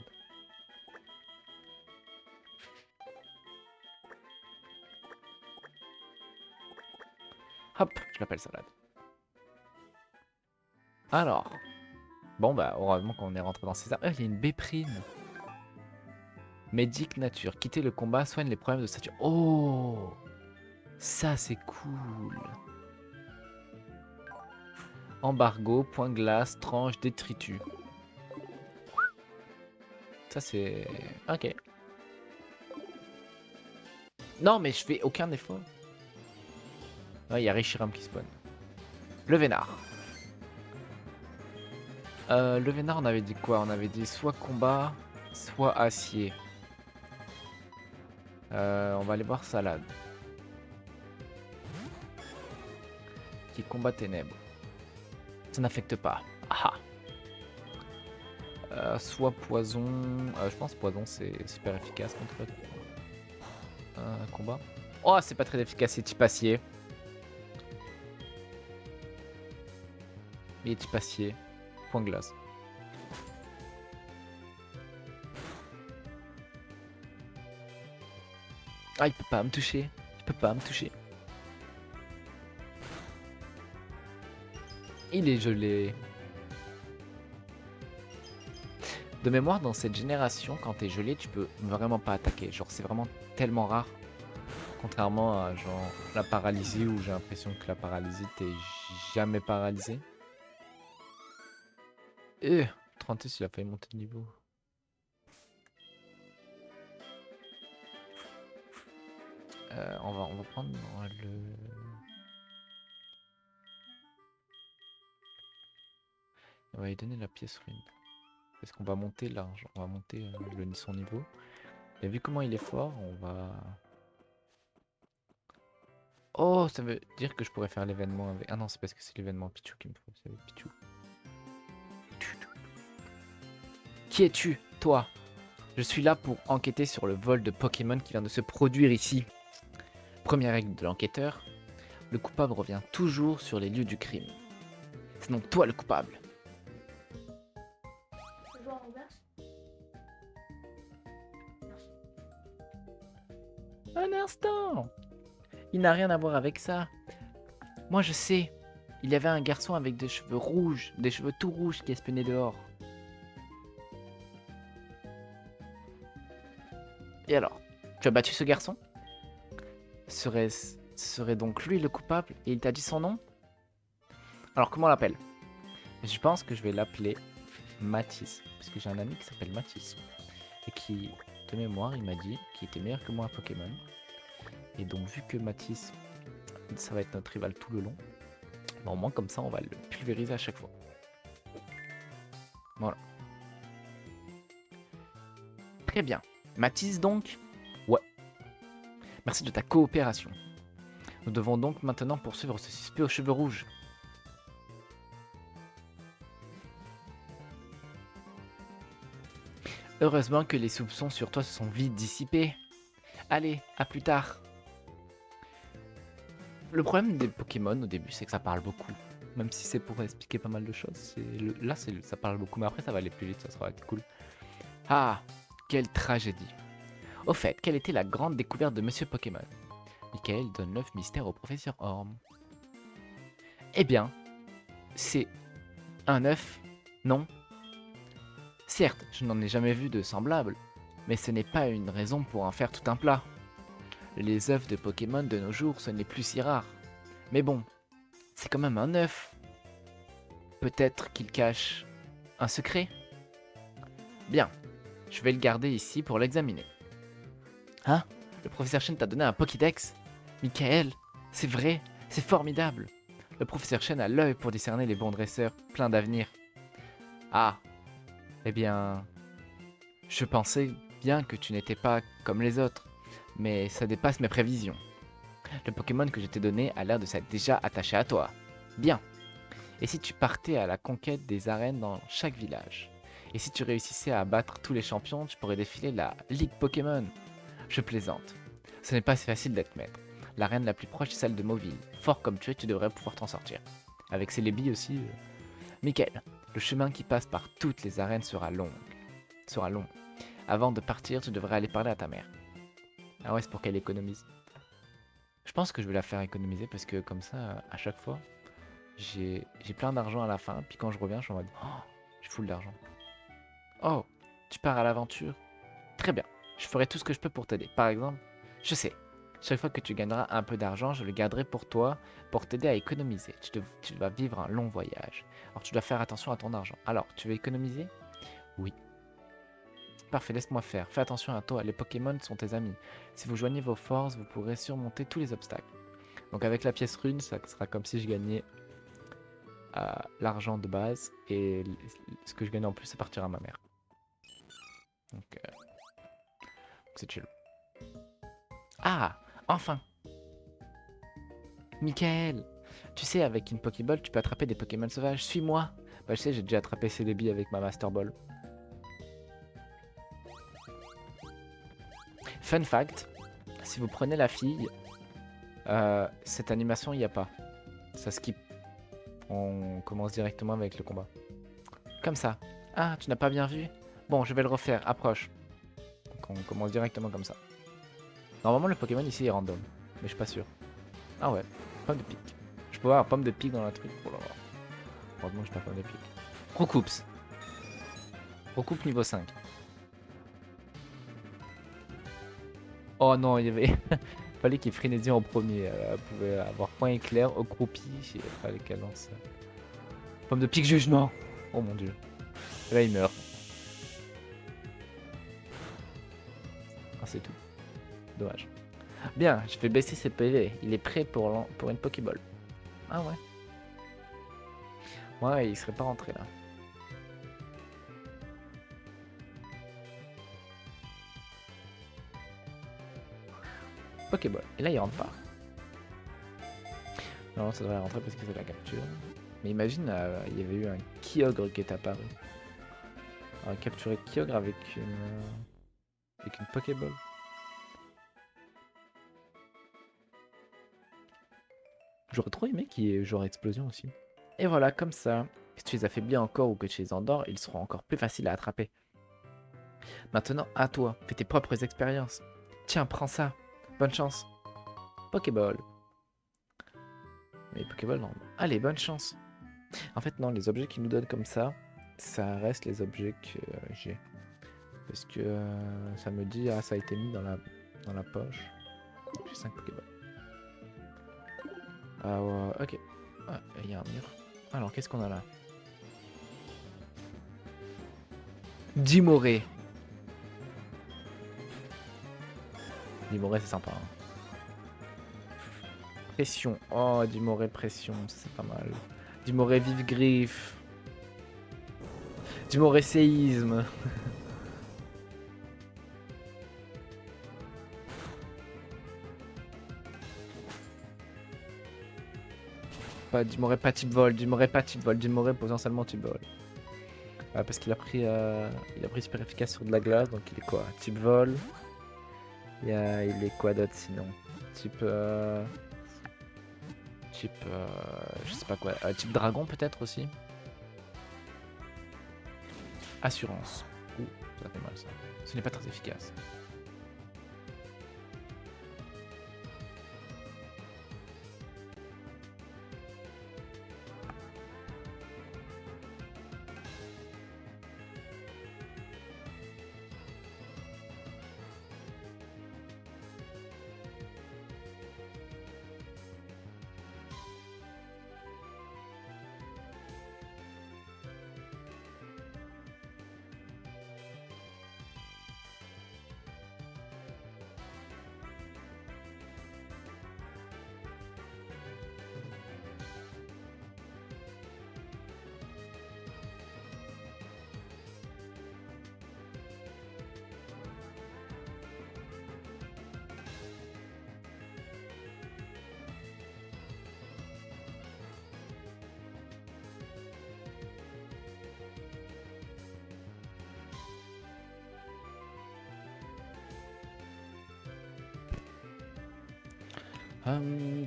Hop, je l'appelle salade. Alors. Bon, bah, heureusement qu'on est rentré dans ces arbres. Il y a une béprine. Médic nature. Quitter le combat soigne les problèmes de stature. Oh! Ça, c'est cool. Embargo, point glace, tranche, détritus. Ça, c'est... Ok. Non, mais je fais aucun effort. Il y a Reshiram qui spawn. Le Vénard. Le Vénard, on avait dit quoi? On avait dit soit combat, soit acier. On va aller voir salade. Qui combat ténèbres. Ça n'affecte pas. Ah. Soit poison. Je pense poison c'est super efficace contre combat. Oh, c'est pas très efficace, c'est type acier. Et Tipassier. Point glace. Ah, il peut pas me toucher. Il peut pas me toucher. Il est gelé. De mémoire, dans cette génération, quand t'es gelé, tu peux vraiment pas attaquer. Genre, c'est vraiment tellement rare. Contrairement à genre la paralysie où j'ai l'impression que la paralysie t'es jamais paralysé. 36, il a failli monter de niveau. On va prendre le... On va lui donner la pièce rune. Parce qu'on va monter large, on va monter son niveau. Et vu comment il est fort, on va... Oh, ça veut dire que je pourrais faire l'événement avec... Ah non, c'est parce que c'est l'événement Pichu qui me faut. C'est Pichu. Qui es-tu, toi? Je suis là pour enquêter sur le vol de Pokémon qui vient de se produire ici. Première règle de l'enquêteur, le coupable revient toujours sur les lieux du crime. C'est donc toi le coupable. Un instant! Il n'a rien à voir avec ça. Moi je sais, il y avait un garçon avec des cheveux rouges, des cheveux tout rouges qui espionnait dehors. Et alors, tu as battu ce garçon? Serait donc lui le coupable et il t'a dit son nom? Alors comment on l'appelle? Je pense que je vais l'appeler Mathis, parce que j'ai un ami qui s'appelle Mathis et qui, de mémoire, il m'a dit qu'il était meilleur que moi à Pokémon. Et donc vu que Mathis, ça va être notre rival tout le long, bah, au moins comme ça on va le pulvériser à chaque fois. Voilà. Très bien. Mathis donc? Ouais. Merci de ta coopération. Nous devons donc maintenant poursuivre ce suspect aux cheveux rouges. Heureusement que les soupçons sur toi se sont vite dissipés. Allez, à plus tard. Le problème des Pokémon au début, c'est que ça parle beaucoup. Même si c'est pour expliquer pas mal de choses. Là, ça parle beaucoup, mais après ça va aller plus vite, ça sera cool. Ah, quelle tragédie. Au fait, quelle était la grande découverte de Monsieur Pokémon? Michael donne l'œuf mystère au professeur Orm. Eh bien, c'est un œuf, non? Certes, je n'en ai jamais vu de semblable, mais ce n'est pas une raison pour en faire tout un plat. Les œufs de Pokémon de nos jours, ce n'est plus si rare. Mais bon, c'est quand même un œuf. Peut-être qu'il cache un secret? Bien, je vais le garder ici pour l'examiner. Hein? Le professeur Chen t'a donné un Pokédex? Michael, c'est vrai, c'est formidable. Le professeur Chen a l'œil pour discerner les bons dresseurs, plein d'avenir. Ah, eh bien, je pensais bien que tu n'étais pas comme les autres, mais ça dépasse mes prévisions. Le Pokémon que je t'ai donné a l'air de s'être déjà attaché à toi. Bien. Et si tu partais à la conquête des arènes dans chaque village? Et si tu réussissais à abattre tous les champions, tu pourrais défiler la Ligue Pokémon? Je plaisante. Ce n'est pas si facile d'être maître. L'arène la plus proche est celle de Mauville. Fort comme tu es, tu devrais pouvoir t'en sortir. Avec Celebi aussi. Michael, le chemin qui passe par toutes les arènes sera long. Avant de partir, tu devrais aller parler à ta mère. Ah ouais, c'est pour qu'elle économise. Je pense que je vais la faire économiser parce que comme ça, à chaque fois, j'ai plein d'argent à la fin. Puis quand je reviens, je suis en mode oh, j'ai full d'argent. Oh, tu pars à l'aventure? Très bien, je ferai tout ce que je peux pour t'aider. Par exemple, je sais, chaque fois que tu gagneras un peu d'argent, je le garderai pour toi, pour t'aider à économiser. Tu vas vivre un long voyage. Alors tu dois faire attention à ton argent. Alors, tu veux économiser? Oui. Parfait, laisse-moi faire. Fais attention à toi, les Pokémon sont tes amis. Si vous joignez vos forces, vous pourrez surmonter tous les obstacles. Donc avec la pièce rune, ça sera comme si je gagnais l'argent de base et ce que je gagne en plus, ça partira à ma mère. Donc c'est chill. Ah, enfin! Michael! Tu sais, avec une Pokéball, tu peux attraper des Pokémon sauvages. Suis-moi! Bah, je sais, j'ai déjà attrapé Celebi avec ma Master Ball. Fun fact, si vous prenez la fille, cette animation, il n'y a pas. Ça skip. On commence directement avec le combat. Comme ça. Ah, tu n'as pas bien vu? Bon, je vais le refaire. Approche. Donc on commence directement comme ça. Normalement, le Pokémon ici est random. Mais je suis pas sûr. Ah ouais. Pomme de pique. Je peux avoir pomme de pique dans la truc. Oh là là. Heureusement que je pas pomme de pique. Recoups. Recoupe niveau 5. Oh non, il y avait... fallait qu'il frénésie en premier. Elle pouvait avoir point éclair, accroupi. Il fallait qu'elle lance. Pomme de pique jugement. Oh mon dieu. Et là, il meurt. Ah, c'est tout. Dommage. Bien, je vais baisser ses PV. Il est prêt pour une Pokéball. Ah ouais. Ouais, il serait pas rentré là. Pokéball. Et là, il rentre pas. Non, ça devrait rentrer parce que c'est la capture. Mais imagine, il y avait eu un Kyogre qui est apparu. On a capturé Kyogre avec une Pokéball. J'aurais trop aimé qu'il y ait genre explosion aussi. Et voilà, comme ça. Si tu les affaiblis encore ou que tu les endors, ils seront encore plus faciles à attraper. Maintenant, à toi, fais tes propres expériences. Tiens, prends ça. Bonne chance. Pokéball. Mais Pokéball, non. Allez, bonne chance. En fait, non, les objets qu'ils nous donnent comme ça reste les objets que j'ai. Parce que ça me dit, ah, ça a été mis dans la poche. J'ai 5 Pokéballs. Ah, ouais, ok. Ah, il y a un mur. Alors, qu'est-ce qu'on a là? Dimoré. Dimoré, c'est sympa. Hein. Pression. Oh, Dimoré, pression. C'est pas mal. Dimoré, vive griffe. Dimoré, séisme. Pas Dimoré, pas type vol. Dimoré, pas type vol. Dimoré, potentiellement type vol. Parce qu'il a pris super efficace sur de la glace, donc il est quoi? Type vol. Il est quoi d'autre sinon? Type je sais pas quoi. Type dragon peut-être aussi. Assurance. Ouh, ça fait mal ça. Ce n'est pas très efficace.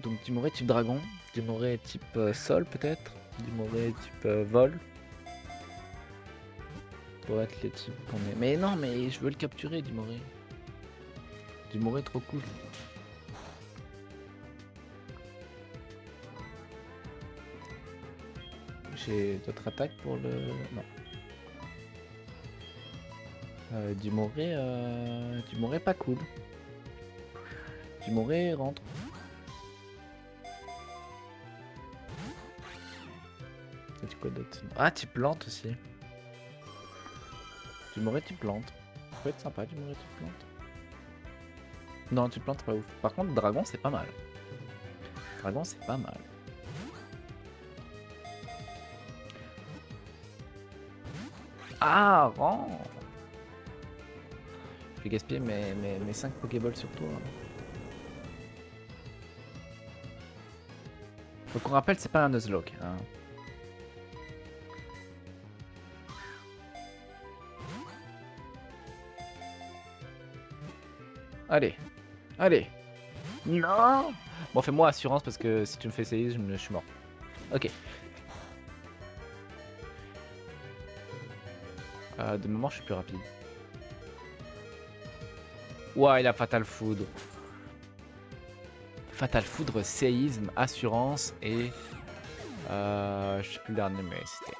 Donc Dimoré type dragon, Dimoré type sol peut-être, Dimoré type vol. Pour être les types qu'on est. Mais non, mais je veux le capturer, Dimoré. Dimoré trop cool. J'ai d'autres attaques pour le... Non. Dimoré pas cool. Dimoré rentre. C'est quoi d'autre? Ah, type plante aussi. Dimoré type plante. Ça peut être sympa, Dimoré type plante. Non, type plante, c'est pas ouf. Par contre, dragon, c'est pas mal. Dragon, c'est pas mal. Ah, rend. Je vais gaspiller mes 5 Pokéballs sur toi. Donc on rappelle, c'est pas un Nuzlocke. Hein. Allez, allez. Non. Bon, fais-moi assurance parce que si tu me fais séisme, je suis mort. Ok. De mémoire, je suis plus rapide. Ouah, il a Fatal Foudre. Fatal Foudre, séisme, assurance et... je sais plus le dernier, mais c'était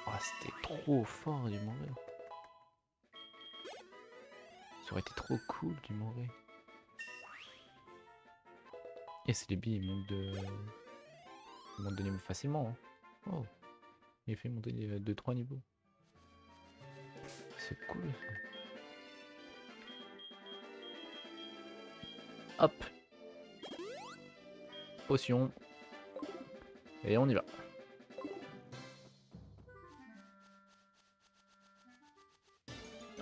trop fort du Moré. Ça aurait été trop cool du Moré. Et c'est les billes, ils montent de niveau facilement. Hein. Oh, il fait monter de 3 niveaux. C'est cool ça. Hop. Potion. Et on y va.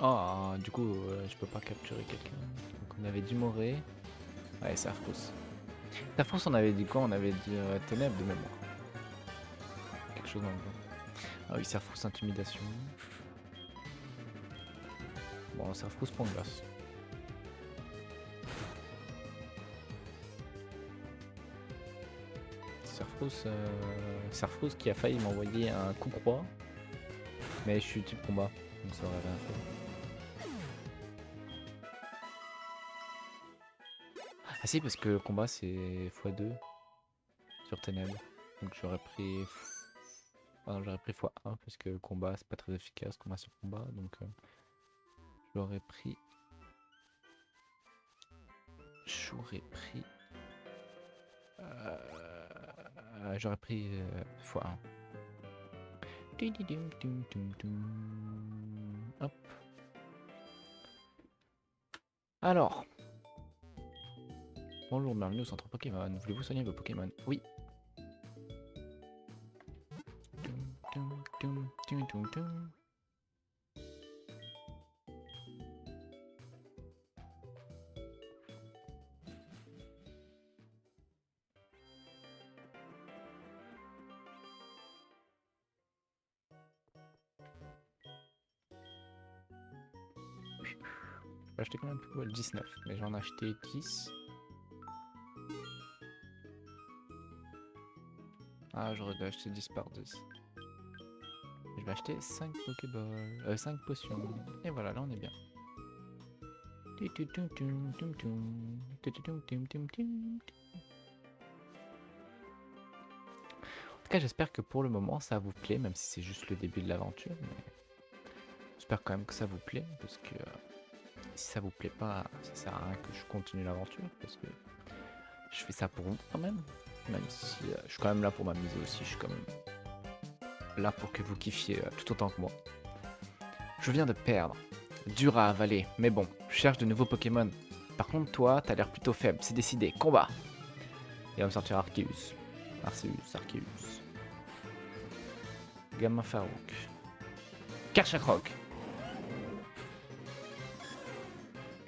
Ah, du coup, je peux pas capturer quelqu'un. Donc on avait dit Moré. Ouais, Sarfous. Sarfous, on avait dit quoi? On avait dit Ténèbres de mémoire. Quelque chose dans le genre. Ah oui, Sarfous, intimidation. Bon, Sarfous, pont de glace. Sarfous qui a failli m'envoyer un coup croix. Mais je suis type combat, donc ça aurait rien fait. Ah si, parce que combat c'est x2 sur Ténèbres. Donc j'aurais pris... j'aurais pris x1 parce que combat c'est pas très efficace, combat sur combat. Donc j'aurais pris... J'aurais pris x1. Hop. Alors. Bonjour, bienvenue au centre Pokémon. Voulez-vous soigner vos Pokémon? Oui. J'ai acheté combien de Pokéballs? 19, mais j'en ai acheté 10. Ah, j'aurais dû acheter 10 par 10. Je vais acheter 5 Pokéballs, 5 potions. Et voilà, là on est bien. En tout cas, j'espère que pour le moment ça vous plaît, même si c'est juste le début de l'aventure. Mais j'espère quand même que ça vous plaît, parce que si ça vous plaît pas, ça sert à rien que je continue l'aventure, parce que je fais ça pour vous quand même. Même si je suis quand même là pour m'amuser aussi, je suis quand même là pour que vous kiffiez tout autant que moi. Je viens de perdre. Dur à avaler, mais bon, je cherche de nouveaux Pokémon. Par contre, toi, t'as l'air plutôt faible, c'est décidé, combat. Et on va me sortir Arceus. Arceus. Gamma Farouk. Karchakroc.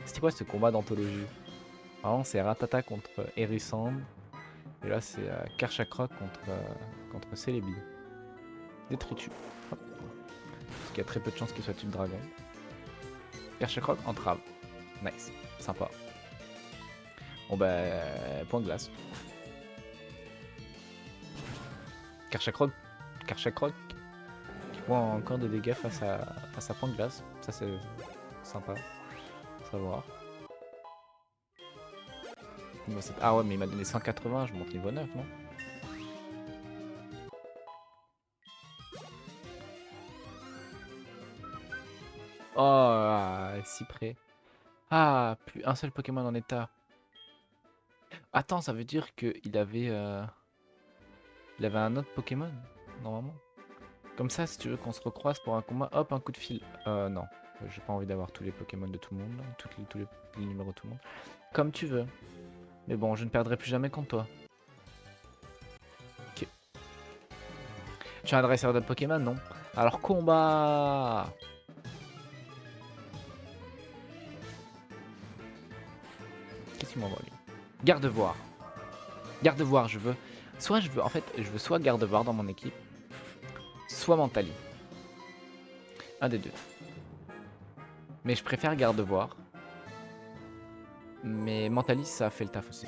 C'était quoi ce combat d'anthologie? Vraiment, c'est Ratata contre Hérissand. Et là, c'est Karchakroc contre Celebi. Détritus. Hop. Parce qu'il y a très peu de chances qu'il soit type dragon. Karchakroc entrave. Nice. Sympa. Bon bah, point de glace. Karchakroc qui prend encore des dégâts face à point de glace. Ça c'est sympa. À savoir. Ah ouais, mais il m'a donné 180, je monte niveau 9, non? Oh, si près. Ah, plus un seul Pokémon en état. Attends, ça veut dire qu'il avait... il avait un autre Pokémon, normalement. Comme ça, si tu veux qu'on se recroise pour un combat, hop, un coup de fil. Non, j'ai pas envie d'avoir tous les Pokémon de tout le monde, là, tous les numéros de tout le monde. Comme tu veux. Mais bon, je ne perdrai plus jamais contre toi. Ok. Tu es un dresseur de Pokémon, non? Alors, combat! Qu'est-ce qu'il m'envoie, lui? Garde-voir. Garde-voir, je veux... En fait, je veux soit Gardevoir dans mon équipe, soit Mentali. Un des deux. Mais je préfère Gardevoir. Mais Mentali, ça fait le taf aussi.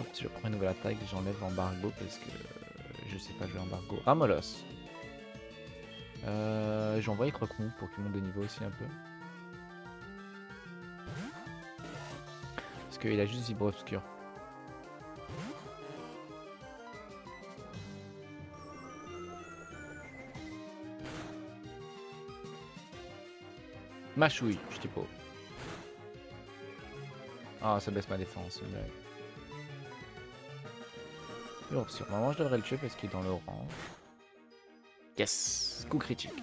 Hop, je prends une nouvelle attaque, j'enlève embargo parce que je sais pas jouer embargo. Ramolos. J'ai envoyé Croque-Mou pour qu'il monte de niveau aussi un peu. Parce qu'il a juste Vibre Obscur. Machouille, je dis pas. Ah, ça baisse ma défense. Vibre Obscur. Normalement, je devrais le tuer parce qu'il est dans l'orange. Yes! Coup critique.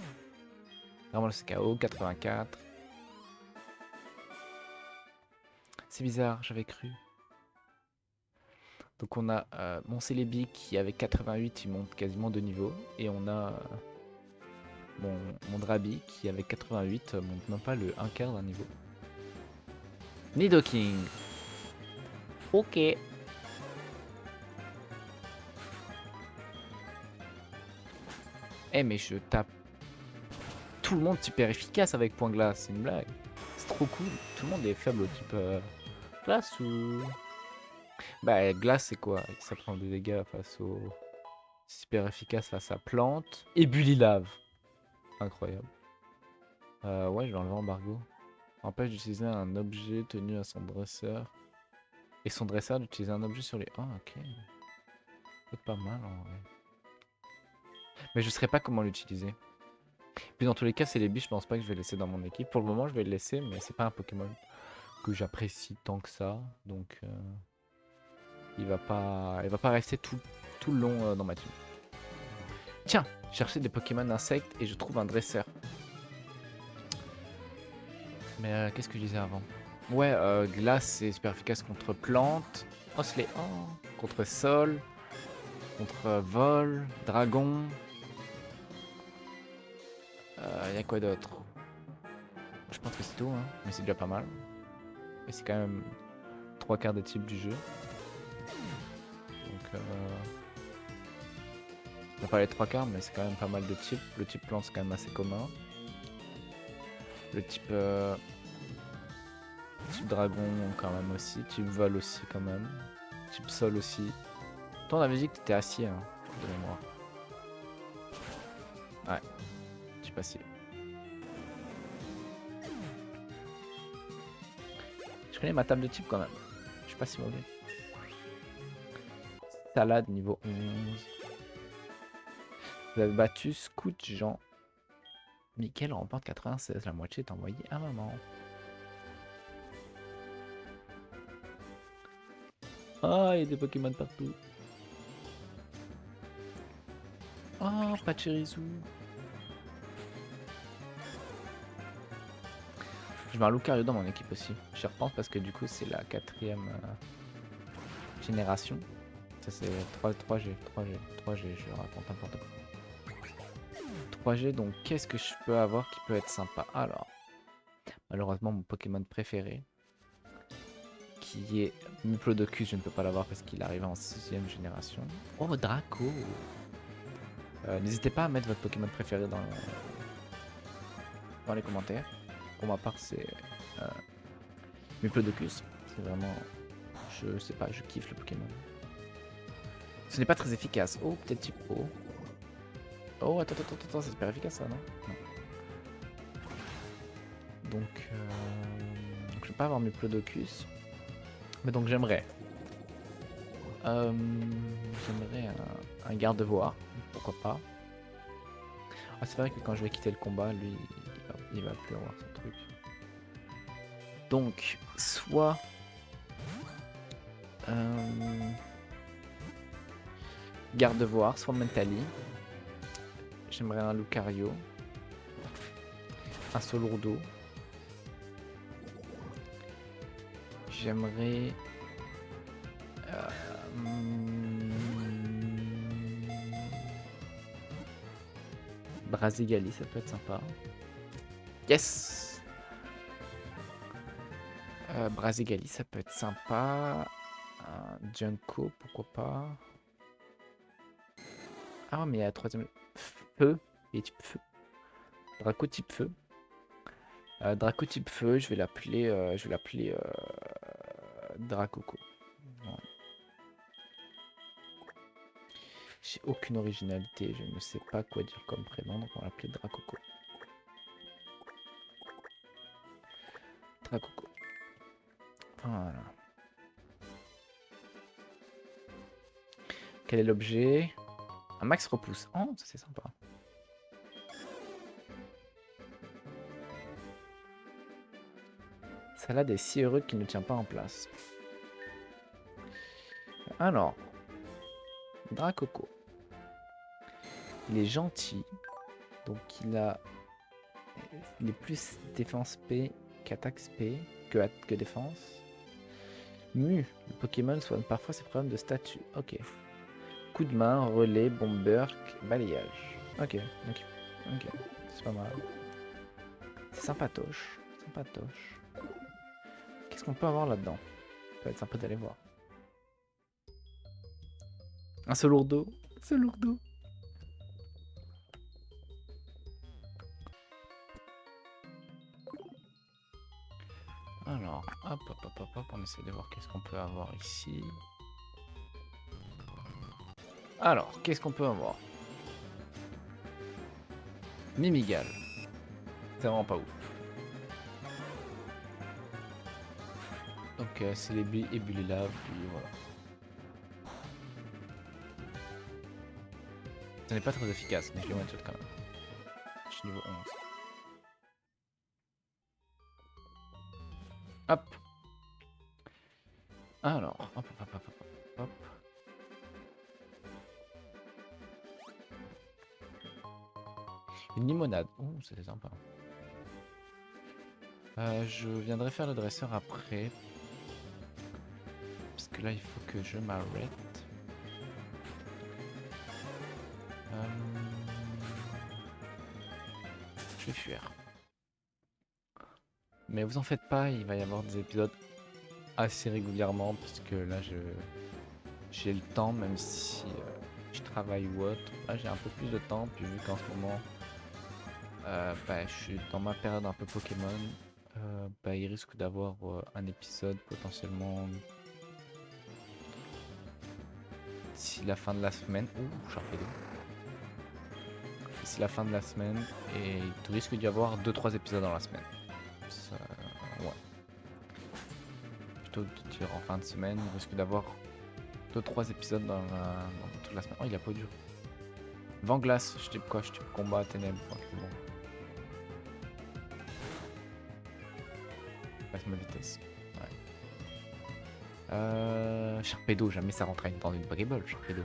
Vraiment le KO, 84. C'est bizarre, j'avais cru. Donc on a mon Celebi qui avec 88 il monte quasiment de niveau. Et on a mon Drabi qui avec 88 monte même pas le 1/4 d'un niveau. Nidoking. Ok. Eh mais je tape tout le monde super efficace avec point glace, c'est une blague. C'est trop cool. Tout le monde est faible au type glace ou... Bah glace c'est quoi? Ça prend des dégâts face au... Super efficace face à plante. Et Bullylave. Incroyable. Ouais, je vais enlever embargo. Empêche d'utiliser un objet tenu à son dresseur. Et son dresseur d'utiliser un objet sur les... Ah ok. C'est pas mal en vrai. Mais je ne saurais pas comment l'utiliser. Puis dans tous les cas, c'est les biches, je pense pas que je vais laisser dans mon équipe. Pour le moment, je vais le laisser, mais c'est pas un Pokémon que j'apprécie tant que ça. Donc il va pas rester tout le long dans ma team. Tiens, chercher des Pokémon insectes et je trouve un dresseur. Mais qu'est-ce que je disais avant? Ouais, glace c'est super efficace contre plantes. Oslet, contre sol. Contre vol. Dragon. Y a quoi d'autre? Je pense que c'est tout, hein. Mais c'est déjà pas mal. Et c'est quand même 3/4 des types du jeu. Donc on n'a pas les 3/4, mais c'est quand même pas mal de types. Le type plante c'est quand même assez commun. Le type dragon quand même aussi. Type vol aussi quand même. Type sol aussi. Toi on avait dit que t'étais acier, hein, de mémoire. Ouais, type acier. Je connais ma table de type quand même. Je suis pas si mauvais. Salade niveau 11. Vous avez battu Scout Jean. Mickaël remporte 96. La moitié est envoyée à maman. Ah, il y a des Pokémon partout. Oh, Pachirisu. Je mets un Lucario dans mon équipe aussi. J'y repense parce que du coup, c'est la 4e génération. Ça, c'est 3G. Je raconte n'importe quoi. 3G, donc qu'est-ce que je peux avoir qui peut être sympa? Alors, malheureusement, mon Pokémon préféré, qui est Muplodocus, je ne peux pas l'avoir parce qu'il arrive en 6e génération. Oh, Draco! N'hésitez pas à mettre votre Pokémon préféré dans les commentaires. Pour ma part, c'est Muplodocus. C'est vraiment... Je sais pas, je kiffe le Pokémon. Ce n'est pas très efficace. Oh, peut-être type O. Oh, attends, c'est super efficace ça, non? Donc, je vais pas avoir Muplodocus. Mais donc j'aimerais. J'aimerais un garde-voie, pourquoi pas. Ah, c'est vrai que quand je vais quitter le combat, lui, il va plus avoir son truc. Donc, soit... Garde-voie, soit Mentally. J'aimerais un Lucario. Un Solourdo. J'aimerais... Brasigali, ça peut être sympa. Yes! Brasigali, ça peut être sympa. Junko, pourquoi pas. Ah, mais il y a la 3e... Feu. Et type feu. Draco type feu. Draco type feu, je vais l'appeler Dracoco. Ouais. J'ai aucune originalité, je ne sais pas quoi dire comme prénom, donc on va l'appeler Dracoco. Dracoco. Voilà. Quel est l'objet? Un max repousse. Oh, ça c'est sympa. Salade est si heureux qu'il ne tient pas en place. Alors, Dracoco. Il est gentil, donc il est plus défense P qu'attaque P que défense. Le Pokémon soigne parfois ses problèmes de statut. Ok. Coup de main, relais, bomber, balayage. Ok, ok. C'est pas mal. C'est sympatoche. Sympatoche. Qu'est-ce qu'on peut avoir là-dedans? Ça va être sympa d'aller voir. Un seul lourdeau. Ce lourdeau. Alors, hop, on essaie de voir qu'est-ce qu'on peut avoir ici. Alors, qu'est-ce qu'on peut avoir? Mimigal. C'est vraiment pas ouf. Donc, c'est les billes ébullies là, puis voilà. Ce n'est pas très efficace, mais je l'ai one-shot quand même. Je suis niveau 11. Hop. Alors, hop. Une limonade. Oh, c'était sympa. Je viendrai faire le dresseur après. Parce que là, il faut que je m'arrête. Je vais fuir. Mais vous en faites pas, il va y avoir des épisodes assez régulièrement. Parce que là, j'ai le temps, même si je travaille ou autre. Là, j'ai un peu plus de temps. Puis vu qu'en ce moment, je suis dans ma période un peu Pokémon. Il risque d'avoir un épisode potentiellement d'ici la fin de la semaine. Ouh, Sharpedo. D'ici la fin de la semaine. Et il risque d'y avoir 2-3 épisodes dans la semaine. Ça, ouais. Plutôt de dire en fin de semaine, il risque d'avoir 2-3 épisodes dans toute la semaine. Oh, il a pas dur. Vent glace, je type quoi? Je type combat, ténèbres. Okay, bon. Passe ma vitesse. Ouais. Sharpedo, jamais ça rentre dans une Pokéball, Sharpedo.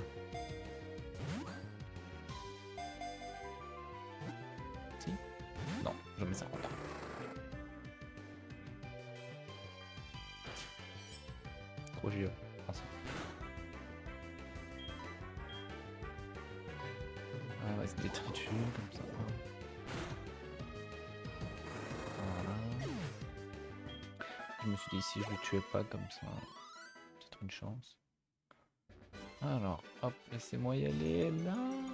Si? Non, jamais ça rentre. Trop giga. Ah ouais, c'est des tritus comme ça. Voilà. Je me suis dit si je le tuais pas comme ça, peut-être une chance. Alors, hop, laissez-moi y aller. Non.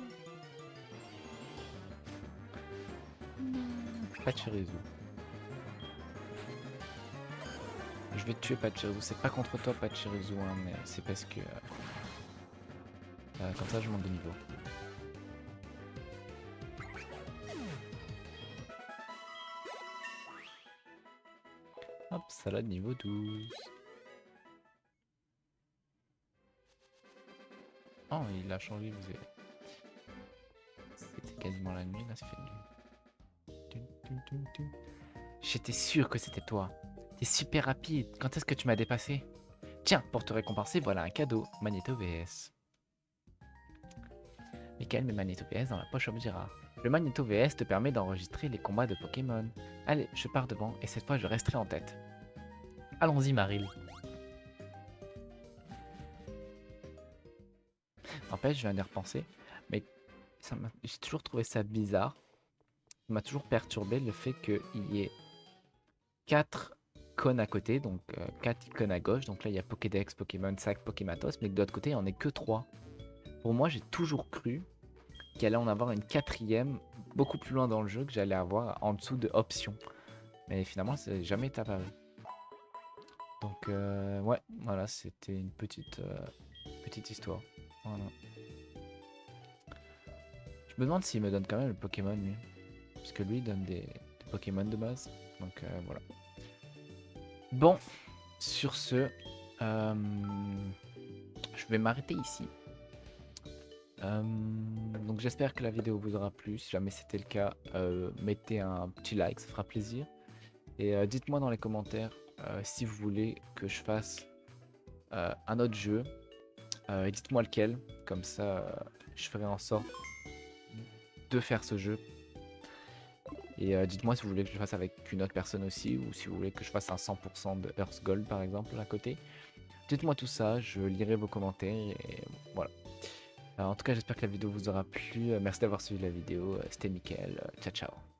Pachirisu. Je vais te tuer Pachirisu. C'est pas contre toi Pachirisu, hein, mais c'est parce que comme ça je monte de niveau. Hop, salade niveau 12. Oh, il a changé, vous avez... C'était quasiment la nuit, là, ça fait nuit. J'étais sûr que c'était toi. T'es super rapide. Quand est-ce que tu m'as dépassé? Tiens, pour te récompenser, voilà un cadeau. Magneto VS. Michael met Magneto VS dans la poche Obgira. Le Magneto VS te permet d'enregistrer les combats de Pokémon. Allez, je pars devant et cette fois je resterai en tête. Allons-y, Maril. N'empêche, je viens d'y repenser, mais j'ai toujours trouvé ça bizarre. Ça m'a toujours perturbé le fait qu'il y ait 4 icônes à côté, donc 4 icônes à gauche. Donc là, il y a Pokédex, Pokémon, Sac, Pokématos, mais que de l'autre côté, il n'y en ait que 3. Pour moi, j'ai toujours cru qu'il allait en avoir une 4e beaucoup plus loin dans le jeu que j'allais avoir en dessous de options. Mais finalement, ça n'a jamais été apparu. Donc, ouais, voilà, c'était une petite histoire. Voilà. Je me demande s'il me donne quand même le Pokémon lui. Parce que lui il donne des Pokémon de base. Donc voilà. Bon, sur ce, je vais m'arrêter ici. Donc j'espère que la vidéo vous aura plu. Si jamais c'était le cas, mettez un petit like, ça fera plaisir. Et dites-moi dans les commentaires si vous voulez que je fasse un autre jeu. Et dites-moi lequel, comme ça je ferai en sorte de faire ce jeu. Et dites-moi si vous voulez que je fasse avec une autre personne aussi, ou si vous voulez que je fasse un 100% de Earth Gold par exemple à côté. Dites-moi tout ça, je lirai vos commentaires et voilà. En tout cas, j'espère que la vidéo vous aura plu. Merci d'avoir suivi la vidéo. C'était Mickaël. Ciao, ciao.